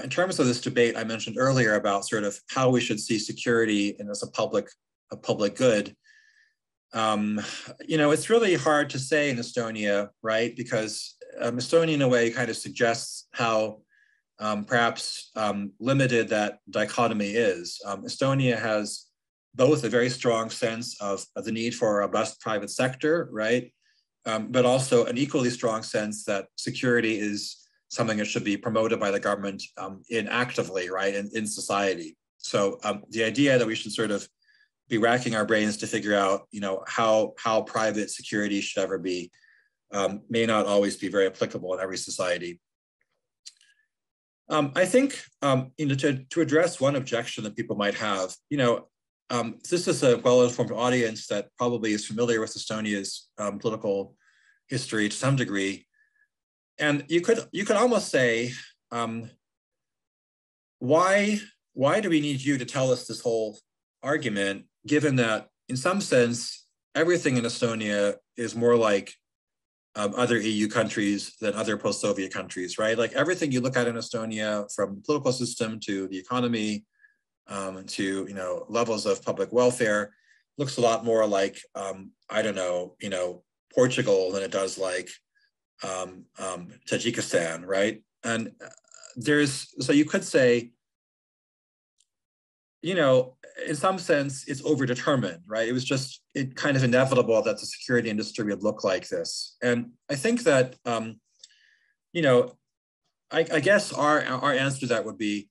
in terms of this debate I mentioned earlier about sort of how we should see security as a public good, it's really hard to say in Estonia, right? Because Estonia, in a way, kind of suggests how perhaps limited that dichotomy is. Estonia has both a very strong sense of the need for a robust private sector, right? But also an equally strong sense that security is something that should be promoted by the government actively, right, in society. So the idea that we should sort of be racking our brains to figure out, how private security should ever be may not always be very applicable in every society. I think, to address one objection that people might have, this is a well-informed audience that probably is familiar with Estonia's political history to some degree. And you could almost say, why do we need you to tell us this whole argument, given that in some sense, everything in Estonia is more like other EU countries than other post-Soviet countries, right? Like everything you look at in Estonia, from the political system to the economy, to levels of public welfare, looks a lot more like I don't know, Portugal than it does like Tajikistan, right? And so you could say, in some sense, it's overdetermined, right? It was just kind of inevitable that the security industry would look like this. And I think that, I guess our answer to that would be,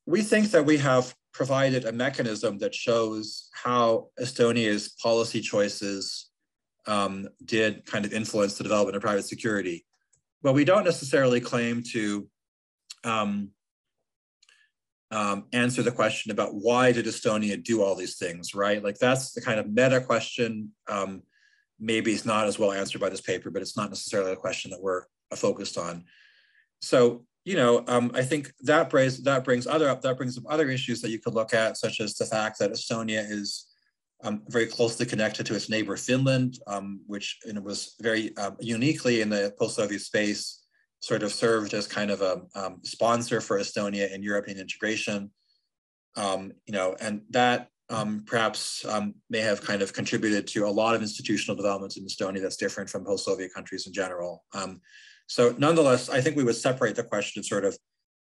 we think that we have provided a mechanism that shows how Estonia's policy choices did kind of influence the development of private security. But we don't necessarily claim to answer the question about why did Estonia do all these things, right? Like that's the kind of meta question. Maybe it's not as well answered by this paper, but it's not necessarily a question that we're focused on. So, I think that brings up other issues that you could look at, such as the fact that Estonia is very closely connected to its neighbor Finland, which was very uniquely in the post-Soviet space, sort of served as kind of a sponsor for Estonia in European integration, and that perhaps may have kind of contributed to a lot of institutional developments in Estonia that's different from post-Soviet countries in general. So nonetheless, I think we would separate the question sort of,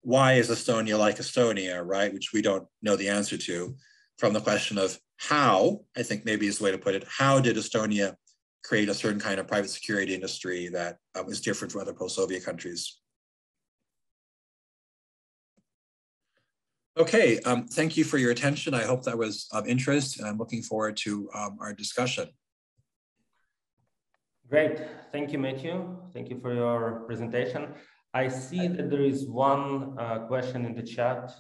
why is Estonia like Estonia, right? Which we don't know the answer to, from the question of how, I think maybe is the way to put it, how did Estonia create a certain kind of private security industry that is different from other post-Soviet countries? Okay, thank you for your attention. I hope that was of interest, and I'm looking forward to our discussion. Great, thank you, Metью. Thank you for your presentation. I see that there is one question in the chat.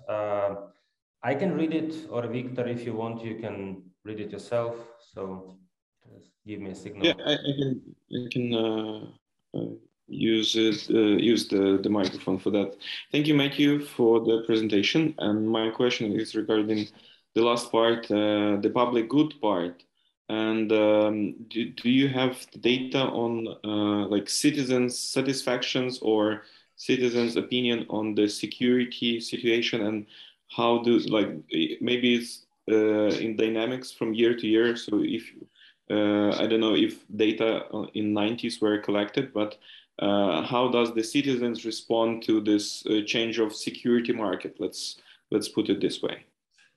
I can read it, or Victor, if you want, you can read it yourself. So just give me a signal. Yeah, I can use the microphone for that. Thank you, Metью, for the presentation. And my question is regarding the last part, the public good part. And do you have data on like citizens' satisfactions or citizens' opinion on the security situation, and how do, like, maybe it's in dynamics from year to year? So if I don't know if data in 90s were collected, but how does the citizens respond to this change of security market? Let's put it this way.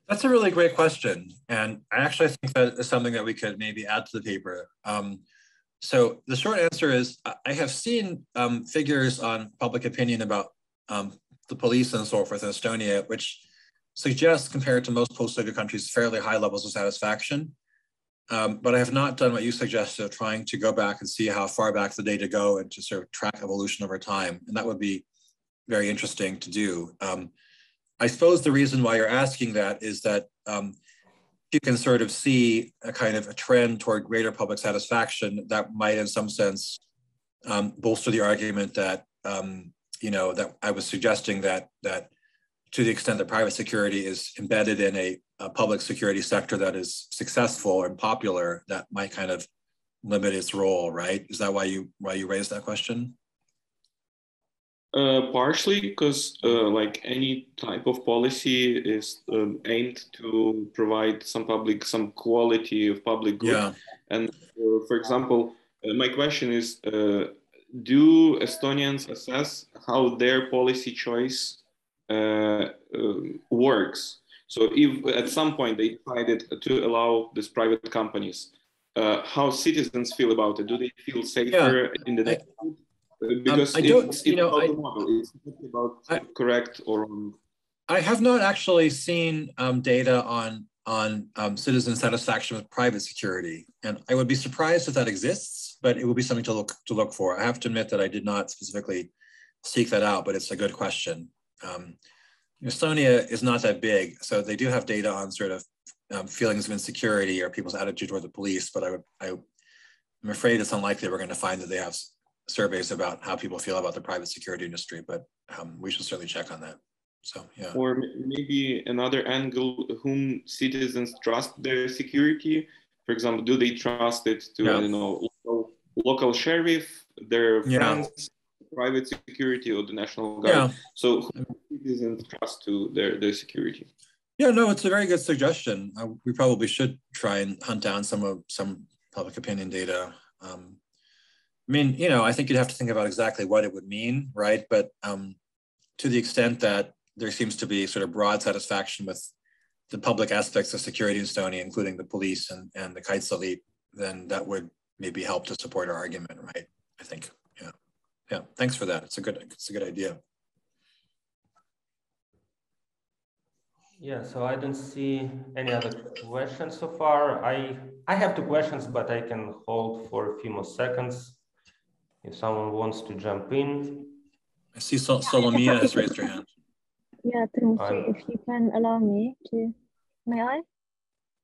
That's a really great question. And I actually think that is something that we could maybe add to the paper. So the short answer is, I have seen figures on public opinion about the police and so forth in Estonia, which suggests, compared to most post-Soviet countries, fairly high levels of satisfaction. But I have not done what you suggested of trying to go back and see how far back the data go and to sort of track evolution over time. And that would be very interesting to do. I suppose the reason why you're asking that is that you can sort of see a kind of a trend toward greater public satisfaction that might, in some sense, bolster the argument that, that I was suggesting that to the extent that private security is embedded in a public security sector that is successful and popular, that might kind of limit its role, right? Is that why you raised that question? Partially, because like any type of policy is aimed to provide some quality of public good. Yeah. And for example, my question is, do Estonians assess how their policy choice works? So if at some point they decided to allow these private companies, how citizens feel about it? Do they feel safer in the neighborhood? Because it's about the model. It's not about correct or wrong. I have not actually seen data on citizen satisfaction with private security, and I would be surprised if that exists, but it would be something to look for. I have to admit that I did not specifically seek that out, but it's a good question. Estonia is not that big, so they do have data on sort of feelings of insecurity or people's attitude toward the police, but I'm afraid it's unlikely we're going to find that they have surveys about how people feel about the private security industry, but we should certainly check on that. So, yeah. Or maybe another angle, whom citizens trust their security. For example, do they trust it to, I don't know, local sheriff, their friends, private security, or the National Guard? So who doesn't trust to their security? Yeah, no, it's a very good suggestion. We probably should try and hunt down some public opinion data. I mean, you know, I think you'd have to think about exactly what it would mean, right? But to the extent that there seems to be sort of broad satisfaction with the public aspects of security in Estonia, including the police and the kites elite, then that would maybe help to support our argument, right? I think, yeah. Thanks for that. It's a good idea. Yeah, so I don't see any other questions so far. I have 2 questions, but I can hold for a few more seconds if someone wants to jump in. I see Solomia has raised her hand. Yeah, Timothy, if you can allow me to, may I?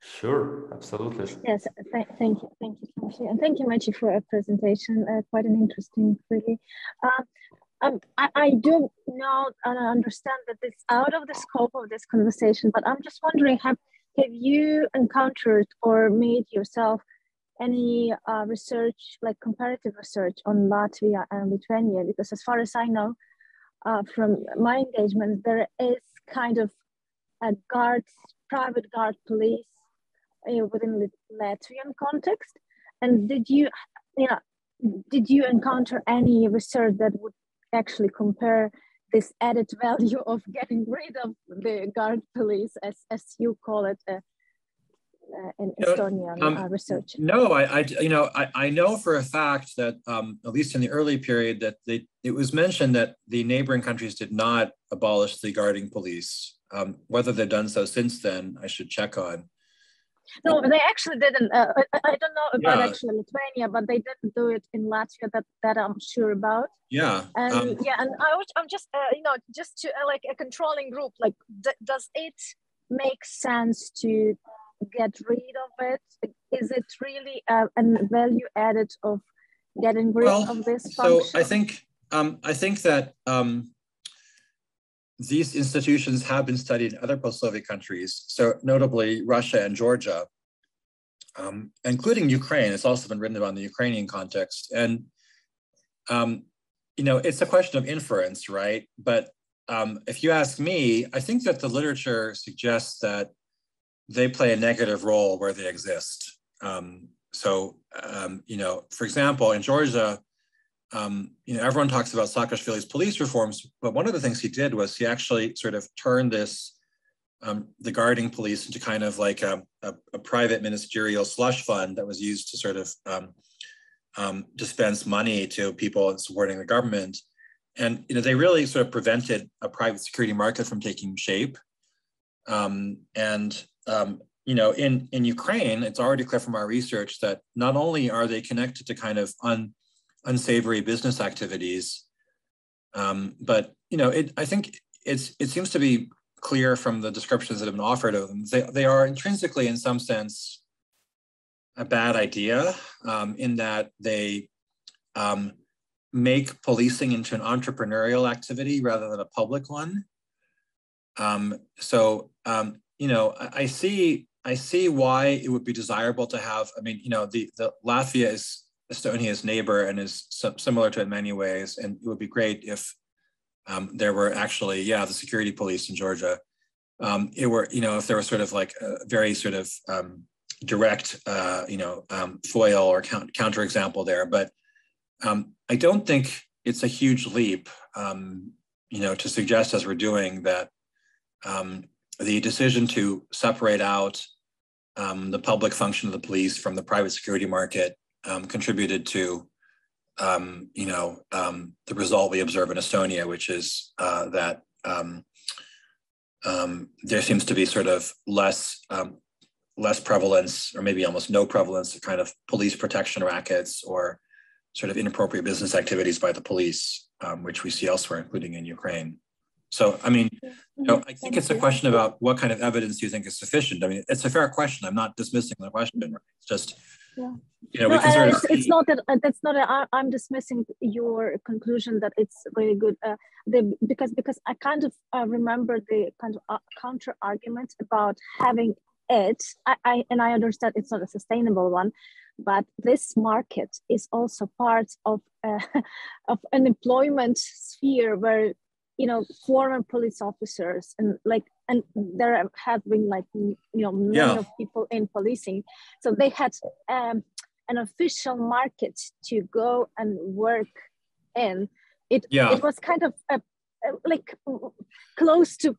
Sure, absolutely. Yes, thank you, Timothy, and thank you, Metью, for a presentation. Quite an interesting, really. I do know and understand that it's out of the scope of this conversation, but I'm just wondering, have you encountered or made yourself any research, like comparative research on Latvia and Lithuania? Because as far as I know, from my engagement, there is kind of a private guard police within the Latvian context. And did you encounter any research that would actually compare this added value of getting rid of the guard police, as you call it, in Estonian research? No, I know for a fact that at least in the early period that it was mentioned that the neighboring countries did not abolish the guarding police. Whether they've done so since then, I should check on. No, they actually didn't. I don't know about actually Lithuania, but they didn't do it in Latvia. That I'm sure about. Yeah. And I'm just just to like a controlling group. Like, does it make sense to get rid of it? Is it really a value added of getting rid of this function? So I think that these institutions have been studied in other post-Soviet countries, so notably Russia and Georgia, including Ukraine. It's also been written about in the Ukrainian context. And, it's a question of inference, right? But if you ask me, I think that the literature suggests that they play a negative role where they exist. For example, in Georgia, everyone talks about Saakashvili's police reforms, but one of the things he did was he actually sort of turned this, the guarding police into kind of like a private ministerial slush fund that was used to sort of dispense money to people supporting the government. And, they really sort of prevented a private security market from taking shape. In Ukraine, it's already clear from our research that not only are they connected to kind of unsavory business activities, but I think it seems to be clear from the descriptions that have been offered of them, they are intrinsically, in some sense, a bad idea, in that they make policing into an entrepreneurial activity rather than a public one. I see why it would be desirable to have. The Latvia is Estonia's neighbor and is similar to it in many ways, and it would be great if there were actually, the security police in Georgia. If there was sort of like a very sort of direct, foil or counterexample there. But I don't think it's a huge leap, to suggest, as we're doing, that the decision to separate out the public function of the police from the private security market contributed to, the result we observe in Estonia, which is that there seems to be sort of less prevalence, or maybe almost no prevalence, of kind of police protection rackets or sort of inappropriate business activities by the police, which we see elsewhere, including in Ukraine. So, I think it's a question about what kind of evidence do you think is sufficient. It's a fair question. I'm not dismissing the question. Right? It's just, we can sort of it's not that I'm dismissing your conclusion that it's really good. Because I kind of remember the kind of counter arguments about having it, and I understand it's not a sustainable one, but this market is also part of an employment sphere where, you know, former police officers and there have been many of people in policing, so they had an official market to go and work in. It was kind of close to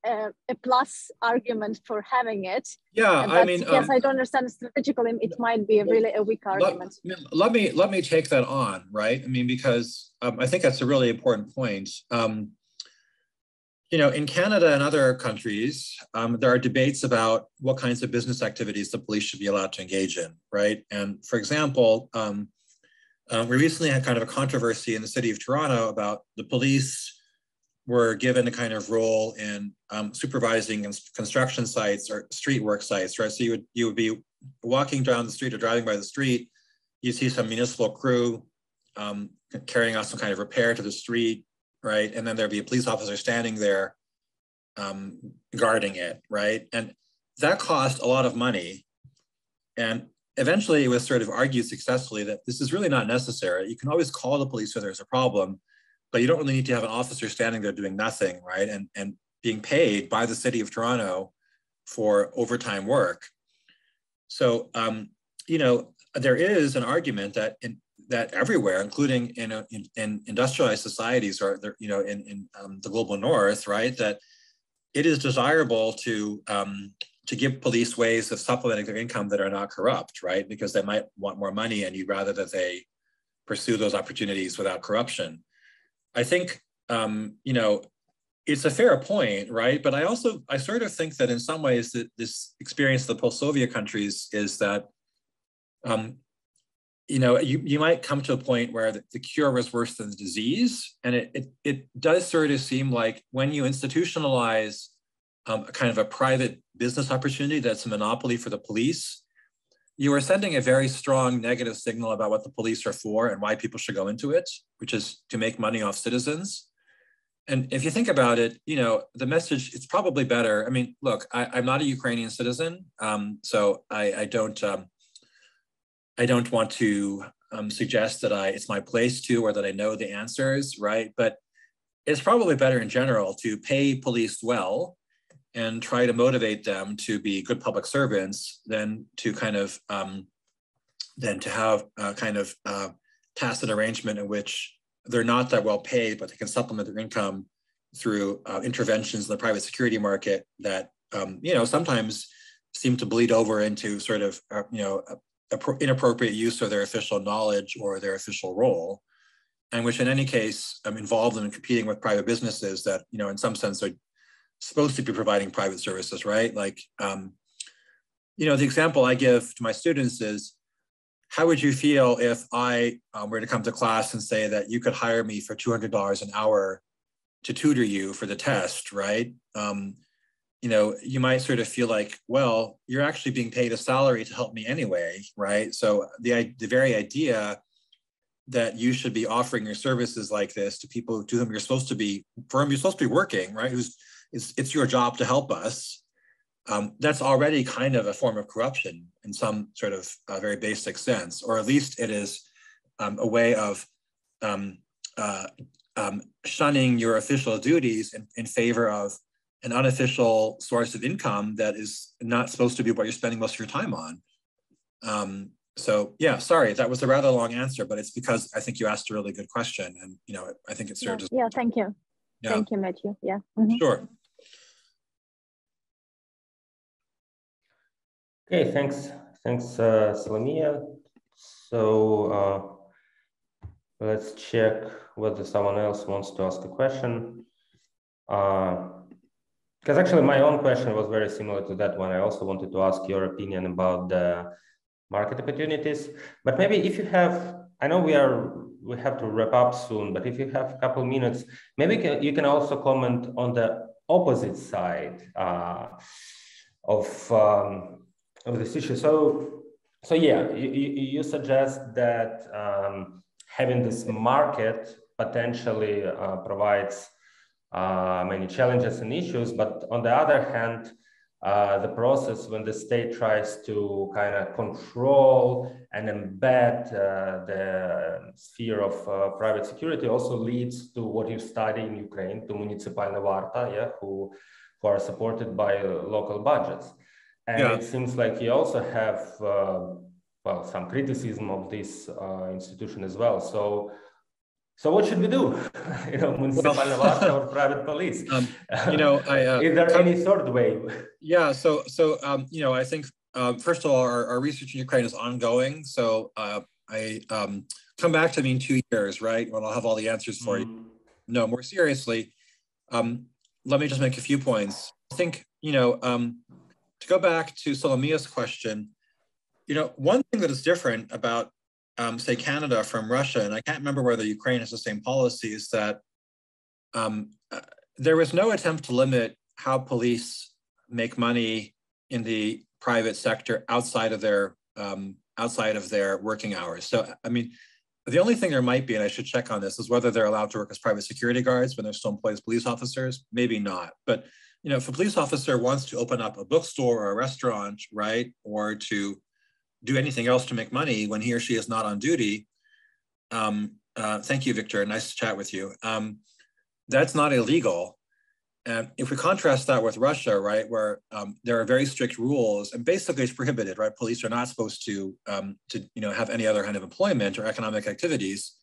a plus argument for having it. Yeah, but, I mean, yes, I don't understand strategically. It might be really a weak argument. Let me take that on, right? I mean, because I think that's a really important point. You know, in Canada and other countries, there are debates about what kinds of business activities the police should be allowed to engage in, right? And for example, we recently had kind of a controversy in the city of Toronto about the police were given a kind of role in supervising construction sites or street work sites, right? So you would be walking down the street or driving by the street, you see some municipal crew carrying out some kind of repair to the street, right? And then there'd be a police officer standing there guarding it, right? And that cost a lot of money. And eventually it was sort of argued successfully that this is really not necessary. You can always call the police when there's a problem, but you don't really need to have an officer standing there doing nothing, right? And being paid by the city of Toronto for overtime work. So, you know, there is an argument that that everywhere, including in industrialized societies or, you know, in the global north, right, that it is desirable to give police ways of supplementing their income that are not corrupt, right? Because they might want more money and you'd rather that they pursue those opportunities without corruption. I think, you know, it's a fair point, right? But I sort of think that in some ways that this experience of the post-Soviet countries is that, you know, you might come to a point where the cure was worse than the disease. And it does sort of seem like when you institutionalize a kind of a private business opportunity that's a monopoly for the police, you are sending a very strong negative signal about what the police are for and why people should go into it, which is to make money off citizens. And if you think about it, you know, the message, it's probably better. I mean, look, I'm not a Ukrainian citizen, so I don't want to suggest that it's my place to, or that I know the answers, right? But it's probably better in general to pay police well and try to motivate them to be good public servants than to kind of, than to have a kind of tacit arrangement in which they're not that well paid, but they can supplement their income through interventions in the private security market that, you know, sometimes seem to bleed over into sort of, you know, inappropriate use of their official knowledge or their official role, and which in any case involve them in competing with private businesses that, you know, in some sense are supposed to be providing private services, right? Like, you know, the example I give to my students is, how would you feel if I were to come to class and say that you could hire me for $200 an hour to tutor you for the test, right? You know, you might sort of feel like, well, you're actually being paid a salary to help me anyway, right? So the very idea that you should be offering your services like this to people to whom you're supposed to be working, right? It's your job to help us. That's already kind of a form of corruption in some sort of very basic sense, or at least it is a way of shunning your official duties in favor of an unofficial source of income that is not supposed to be what you're spending most of your time on. So yeah, sorry, that was a rather long answer, but it's because I think you asked a really good question, and you know, I think it served. Yeah, thank you. Yeah. Thank you, Metью. Yeah. Mm-hmm. Sure. Okay, thanks, Salomia. So let's check whether someone else wants to ask a question. Because actually my own question was very similar to that one. I also wanted to ask your opinion about the market opportunities, but maybe if you have, I know we have to wrap up soon, but if you have a couple minutes, maybe you can also comment on the opposite side of this issue. So yeah, you suggest that having this market potentially provides many challenges and issues, but on the other hand, the process when the state tries to kind of control and embed the sphere of private security also leads to what you study in Ukraine, to municipalna varta, yeah, who are supported by local budgets. And it seems like you also have, well, some criticism of this institution as well. So what should we do? Municipalna varta or private police? Is there any third way? Yeah. So I think first of all, our research in Ukraine is ongoing. So I come back to me in 2 years, right, when I'll have all the answers for you. No, more seriously, let me just make a few points. I think to go back to Solomia's question, one thing that is different about say Canada from Russia, and I can't remember whether Ukraine has the same policy, is that there was no attempt to limit how police make money in the private sector outside of their working hours. So, I mean, the only thing there might be, and I should check on this, is whether they're allowed to work as private security guards when they're still employed as police officers. Maybe not. But if a police officer wants to open up a bookstore or a restaurant, right, or to do anything else to make money when he or she is not on duty, thank you, Victor, nice to chat with you. That's not illegal. And if we contrast that with Russia, right, where there are very strict rules, and basically it's prohibited, right? Police are not supposed to have any other kind of employment or economic activities.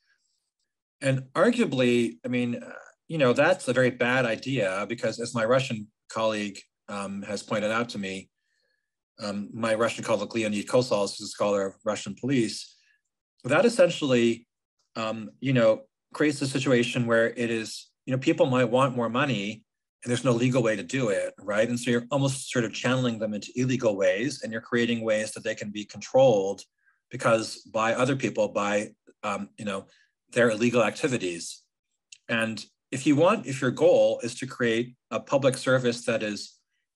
And arguably, I mean, that's a very bad idea because, as my Russian colleague has pointed out to me, my Russian colleague Leonid Kosal, who's a scholar of Russian police, that essentially, creates a situation where it is, people might want more money and there's no legal way to do it, right? And so you're almost sort of channeling them into illegal ways, and you're creating ways that they can be controlled because by other people, by, their illegal activities. And if your goal is to create a public service that is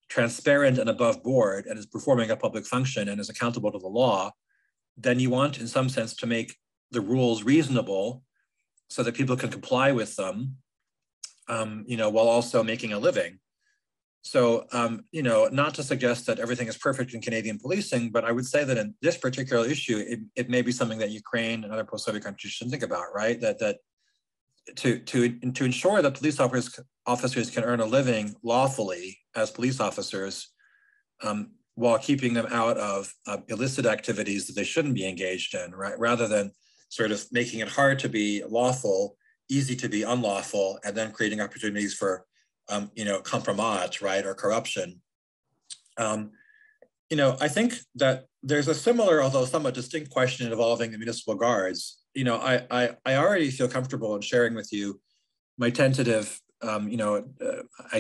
transparent and above board and is performing a public function and is accountable to the law, then you want, in some sense, to make the rules reasonable so that people can comply with them, while also making a living. So, not to suggest that everything is perfect in Canadian policing, but I would say that in this particular issue, it may be something that Ukraine and other post-Soviet countries should think about, right? That to ensure that police officers can earn a living lawfully as police officers, while keeping them out of illicit activities that they shouldn't be engaged in, right? Rather than sort of making it hard to be lawful, easy to be unlawful, and then creating opportunities for, compromise, right, or corruption. I think that there's a similar, although somewhat distinct question involving the municipal guards. I already feel comfortable in sharing with you my tentative,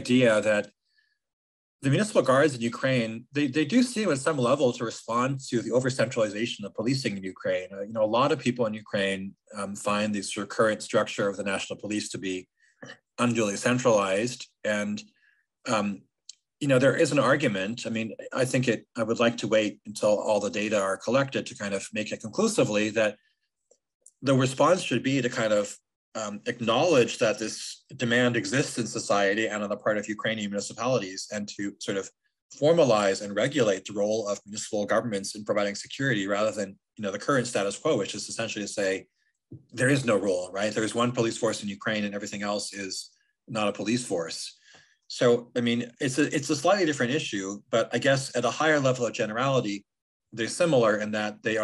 idea that the municipal guards in Ukraine, they do seem at some level to respond to the over-centralization of policing in Ukraine. A lot of people in Ukraine find the sort of current structure of the national police to be unduly centralized. And, there is an argument. I mean, I would like to wait until all the data are collected to kind of make it conclusively that the response should be to kind of acknowledge that this demand exists in society and on the part of Ukrainian municipalities, and to sort of formalize and regulate the role of municipal governments in providing security, rather than the current status quo, which is essentially to say there is no rule, right? There is one police force in Ukraine and everything else is not a police force. So, I mean, it's a slightly different issue, but I guess at a higher level of generality, they're similar in that they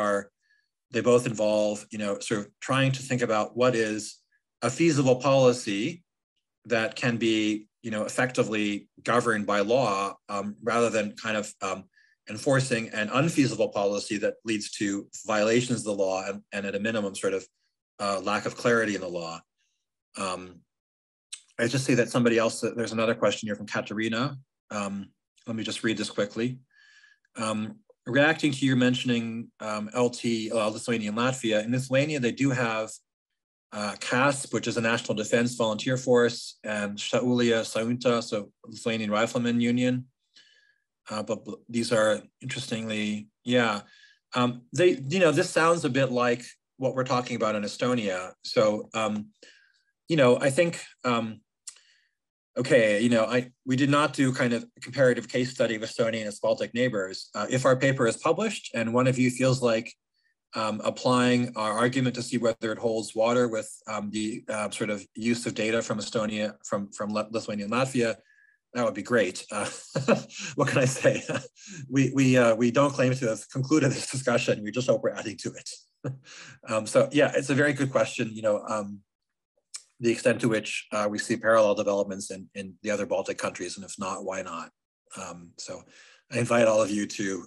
both involve, sort of trying to think about what is a feasible policy that can be, effectively governed by law, rather than kind of enforcing an unfeasible policy that leads to violations of the law and at a minimum sort of lack of clarity in the law. I just see that somebody else, there's another question here from Katerina. Let me just read this quickly. Reacting to your mentioning Lithuania and Latvia, in Lithuania, they do have CASP, which is a National Defense Volunteer Force, and Šaulių sąjunga, so Lithuanian Rifleman Union. But these are, interestingly, this sounds a bit like what we're talking about in Estonia. So, I think okay, you know, we did not do kind of a comparative case study of Estonia and its Baltic neighbors. If our paper is published and one of you feels like applying our argument to see whether it holds water with the sort of use of data from Estonia, from Lithuania and Latvia, that would be great. What can I say? We don't claim to have concluded this discussion. We just hope we're adding to it. So yeah, it's a very good question. You know, the extent to which we see parallel developments in the other Baltic countries, and if not, why not? So I invite all of you to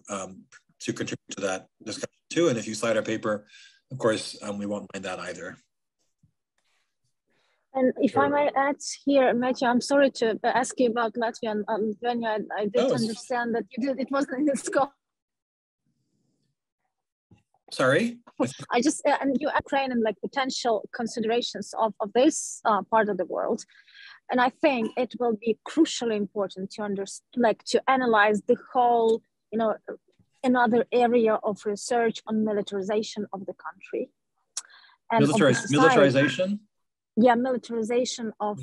contribute to that discussion too. And if you cite our paper, of course, we won't mind that either. And if I might add here, Metью, I'm sorry to ask you about Latvia and Lithuania. I did understand that you did, it wasn't in the scope. Sorry? I just, and you Ukraine and like potential considerations of this part of the world. And I think it will be crucially important to understand, like to analyze the whole, you know, another area of research on militarization of the country. And militarization? Yeah, militarization of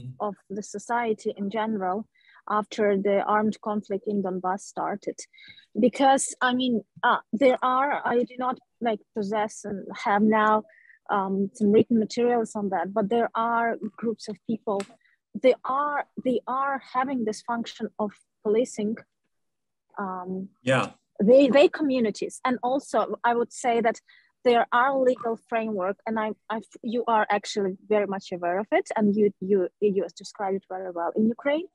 the society in general after the armed conflict in Donbass started. Because, I mean, there are, I do not like possess and have now some written materials on that, but there are groups of people, they are having this function of policing they communities. And also I would say that there are legal framework, and you are actually very much aware of it, and you described it very well in Ukraine,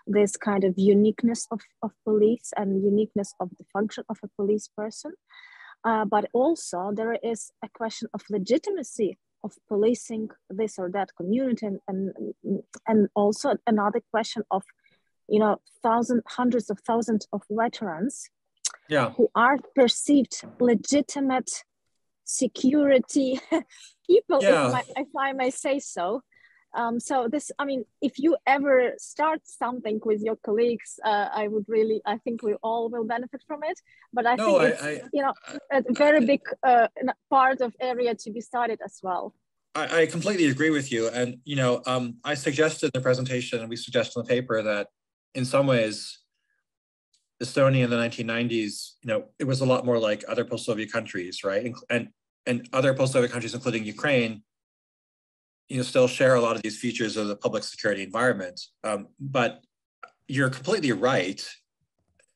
this kind of uniqueness of police and uniqueness of the function of a police person. But also there is a question of legitimacy of policing this or that community, and also another question of, you know, hundreds of thousands of veterans who are perceived legitimate security people, if I may say so. So this, I mean, if you ever start something with your colleagues, I think we all will benefit from it. But I think it's, you know, a very big part of area to be studied as well. I completely agree with you. And, you know, I suggested in the presentation, and we suggest in the paper, that in some ways, Estonia in the 1990s, you know, it was a lot more like other post-Soviet countries, right? And other post-Soviet countries, including Ukraine, you know, still share a lot of these features of the public security environment. But you're completely right.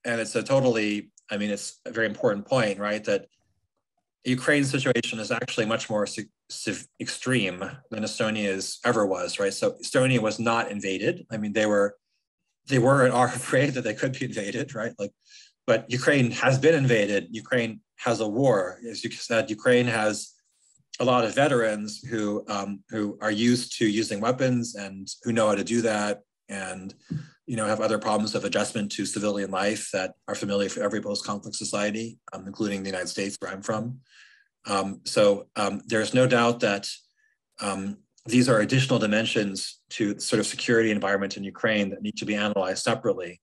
And it's it's a very important point, right? That Ukraine's situation is actually much more extreme than Estonia's ever was, right? So Estonia was not invaded. I mean, they are afraid that they could be invaded, right? Like, but Ukraine has been invaded. Ukraine has a war. As you said, Ukraine has a lot of veterans who are used to using weapons and who know how to do that, and, you know, have other problems of adjustment to civilian life that are familiar for every post-conflict society, including the United States, where I'm from. So there's no doubt that these are additional dimensions to the sort of security environment in Ukraine that need to be analyzed separately,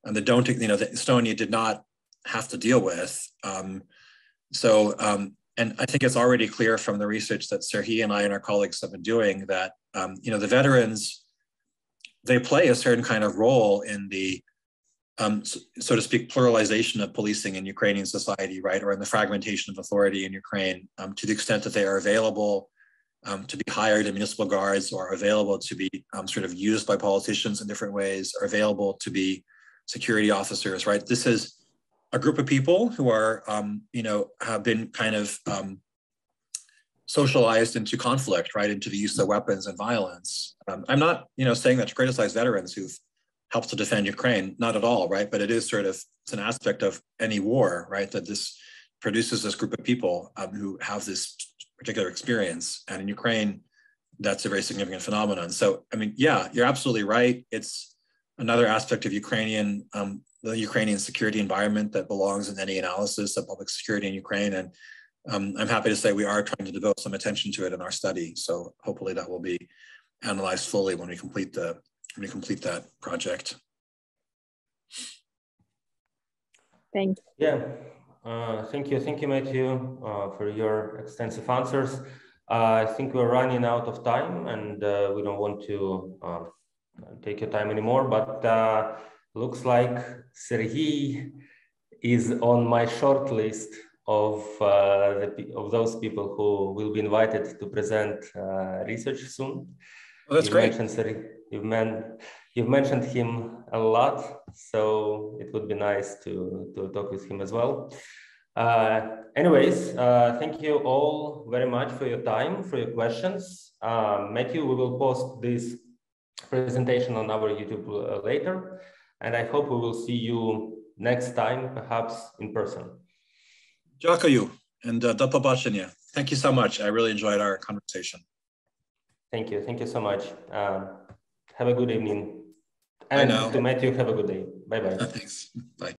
and that that Estonia did not have to deal with. And I think it's already clear from the research that Serhii and I and our colleagues have been doing that, you know, the veterans, they play a certain kind of role in the, so to speak, pluralization of policing in Ukrainian society, right? Or in the fragmentation of authority in Ukraine, to the extent that they are available to be hired in municipal guards, or available to be sort of used by politicians in different ways, or available to be security officers, right? This is a group of people who are, you know, have been kind of socialized into conflict, right? Into the use of weapons and violence. I'm not, you know, saying that to criticize veterans who've helped to defend Ukraine, not at all, right? But it is sort of, it's an aspect of any war, right? That this produces this group of people who have this particular experience. And in Ukraine, that's a very significant phenomenon. So, I mean, yeah, you're absolutely right. It's another aspect of the Ukrainian security environment that belongs in any analysis of public security in Ukraine. And I'm happy to say we are trying to devote some attention to it in our study. So hopefully that will be analyzed fully when we complete that project. Thanks. Yeah, thank you, Metью, for your extensive answers. I think we're running out of time, and we don't want to take your time anymore, but looks like Sergey is on my short list of those people who will be invited to present research soon. Oh, that's great. You've mentioned him a lot, so it would be nice to talk with him as well. Anyways, thank you all very much for your time, for your questions. Metью, we will post this presentation on our YouTube later, and I hope we will see you next time, perhaps in person. Дякую, and до побачення. Thank you so much. I really enjoyed our conversation. Thank you so much. Have a good evening. And to Metью, have a good day. Bye-bye. Thanks. Bye.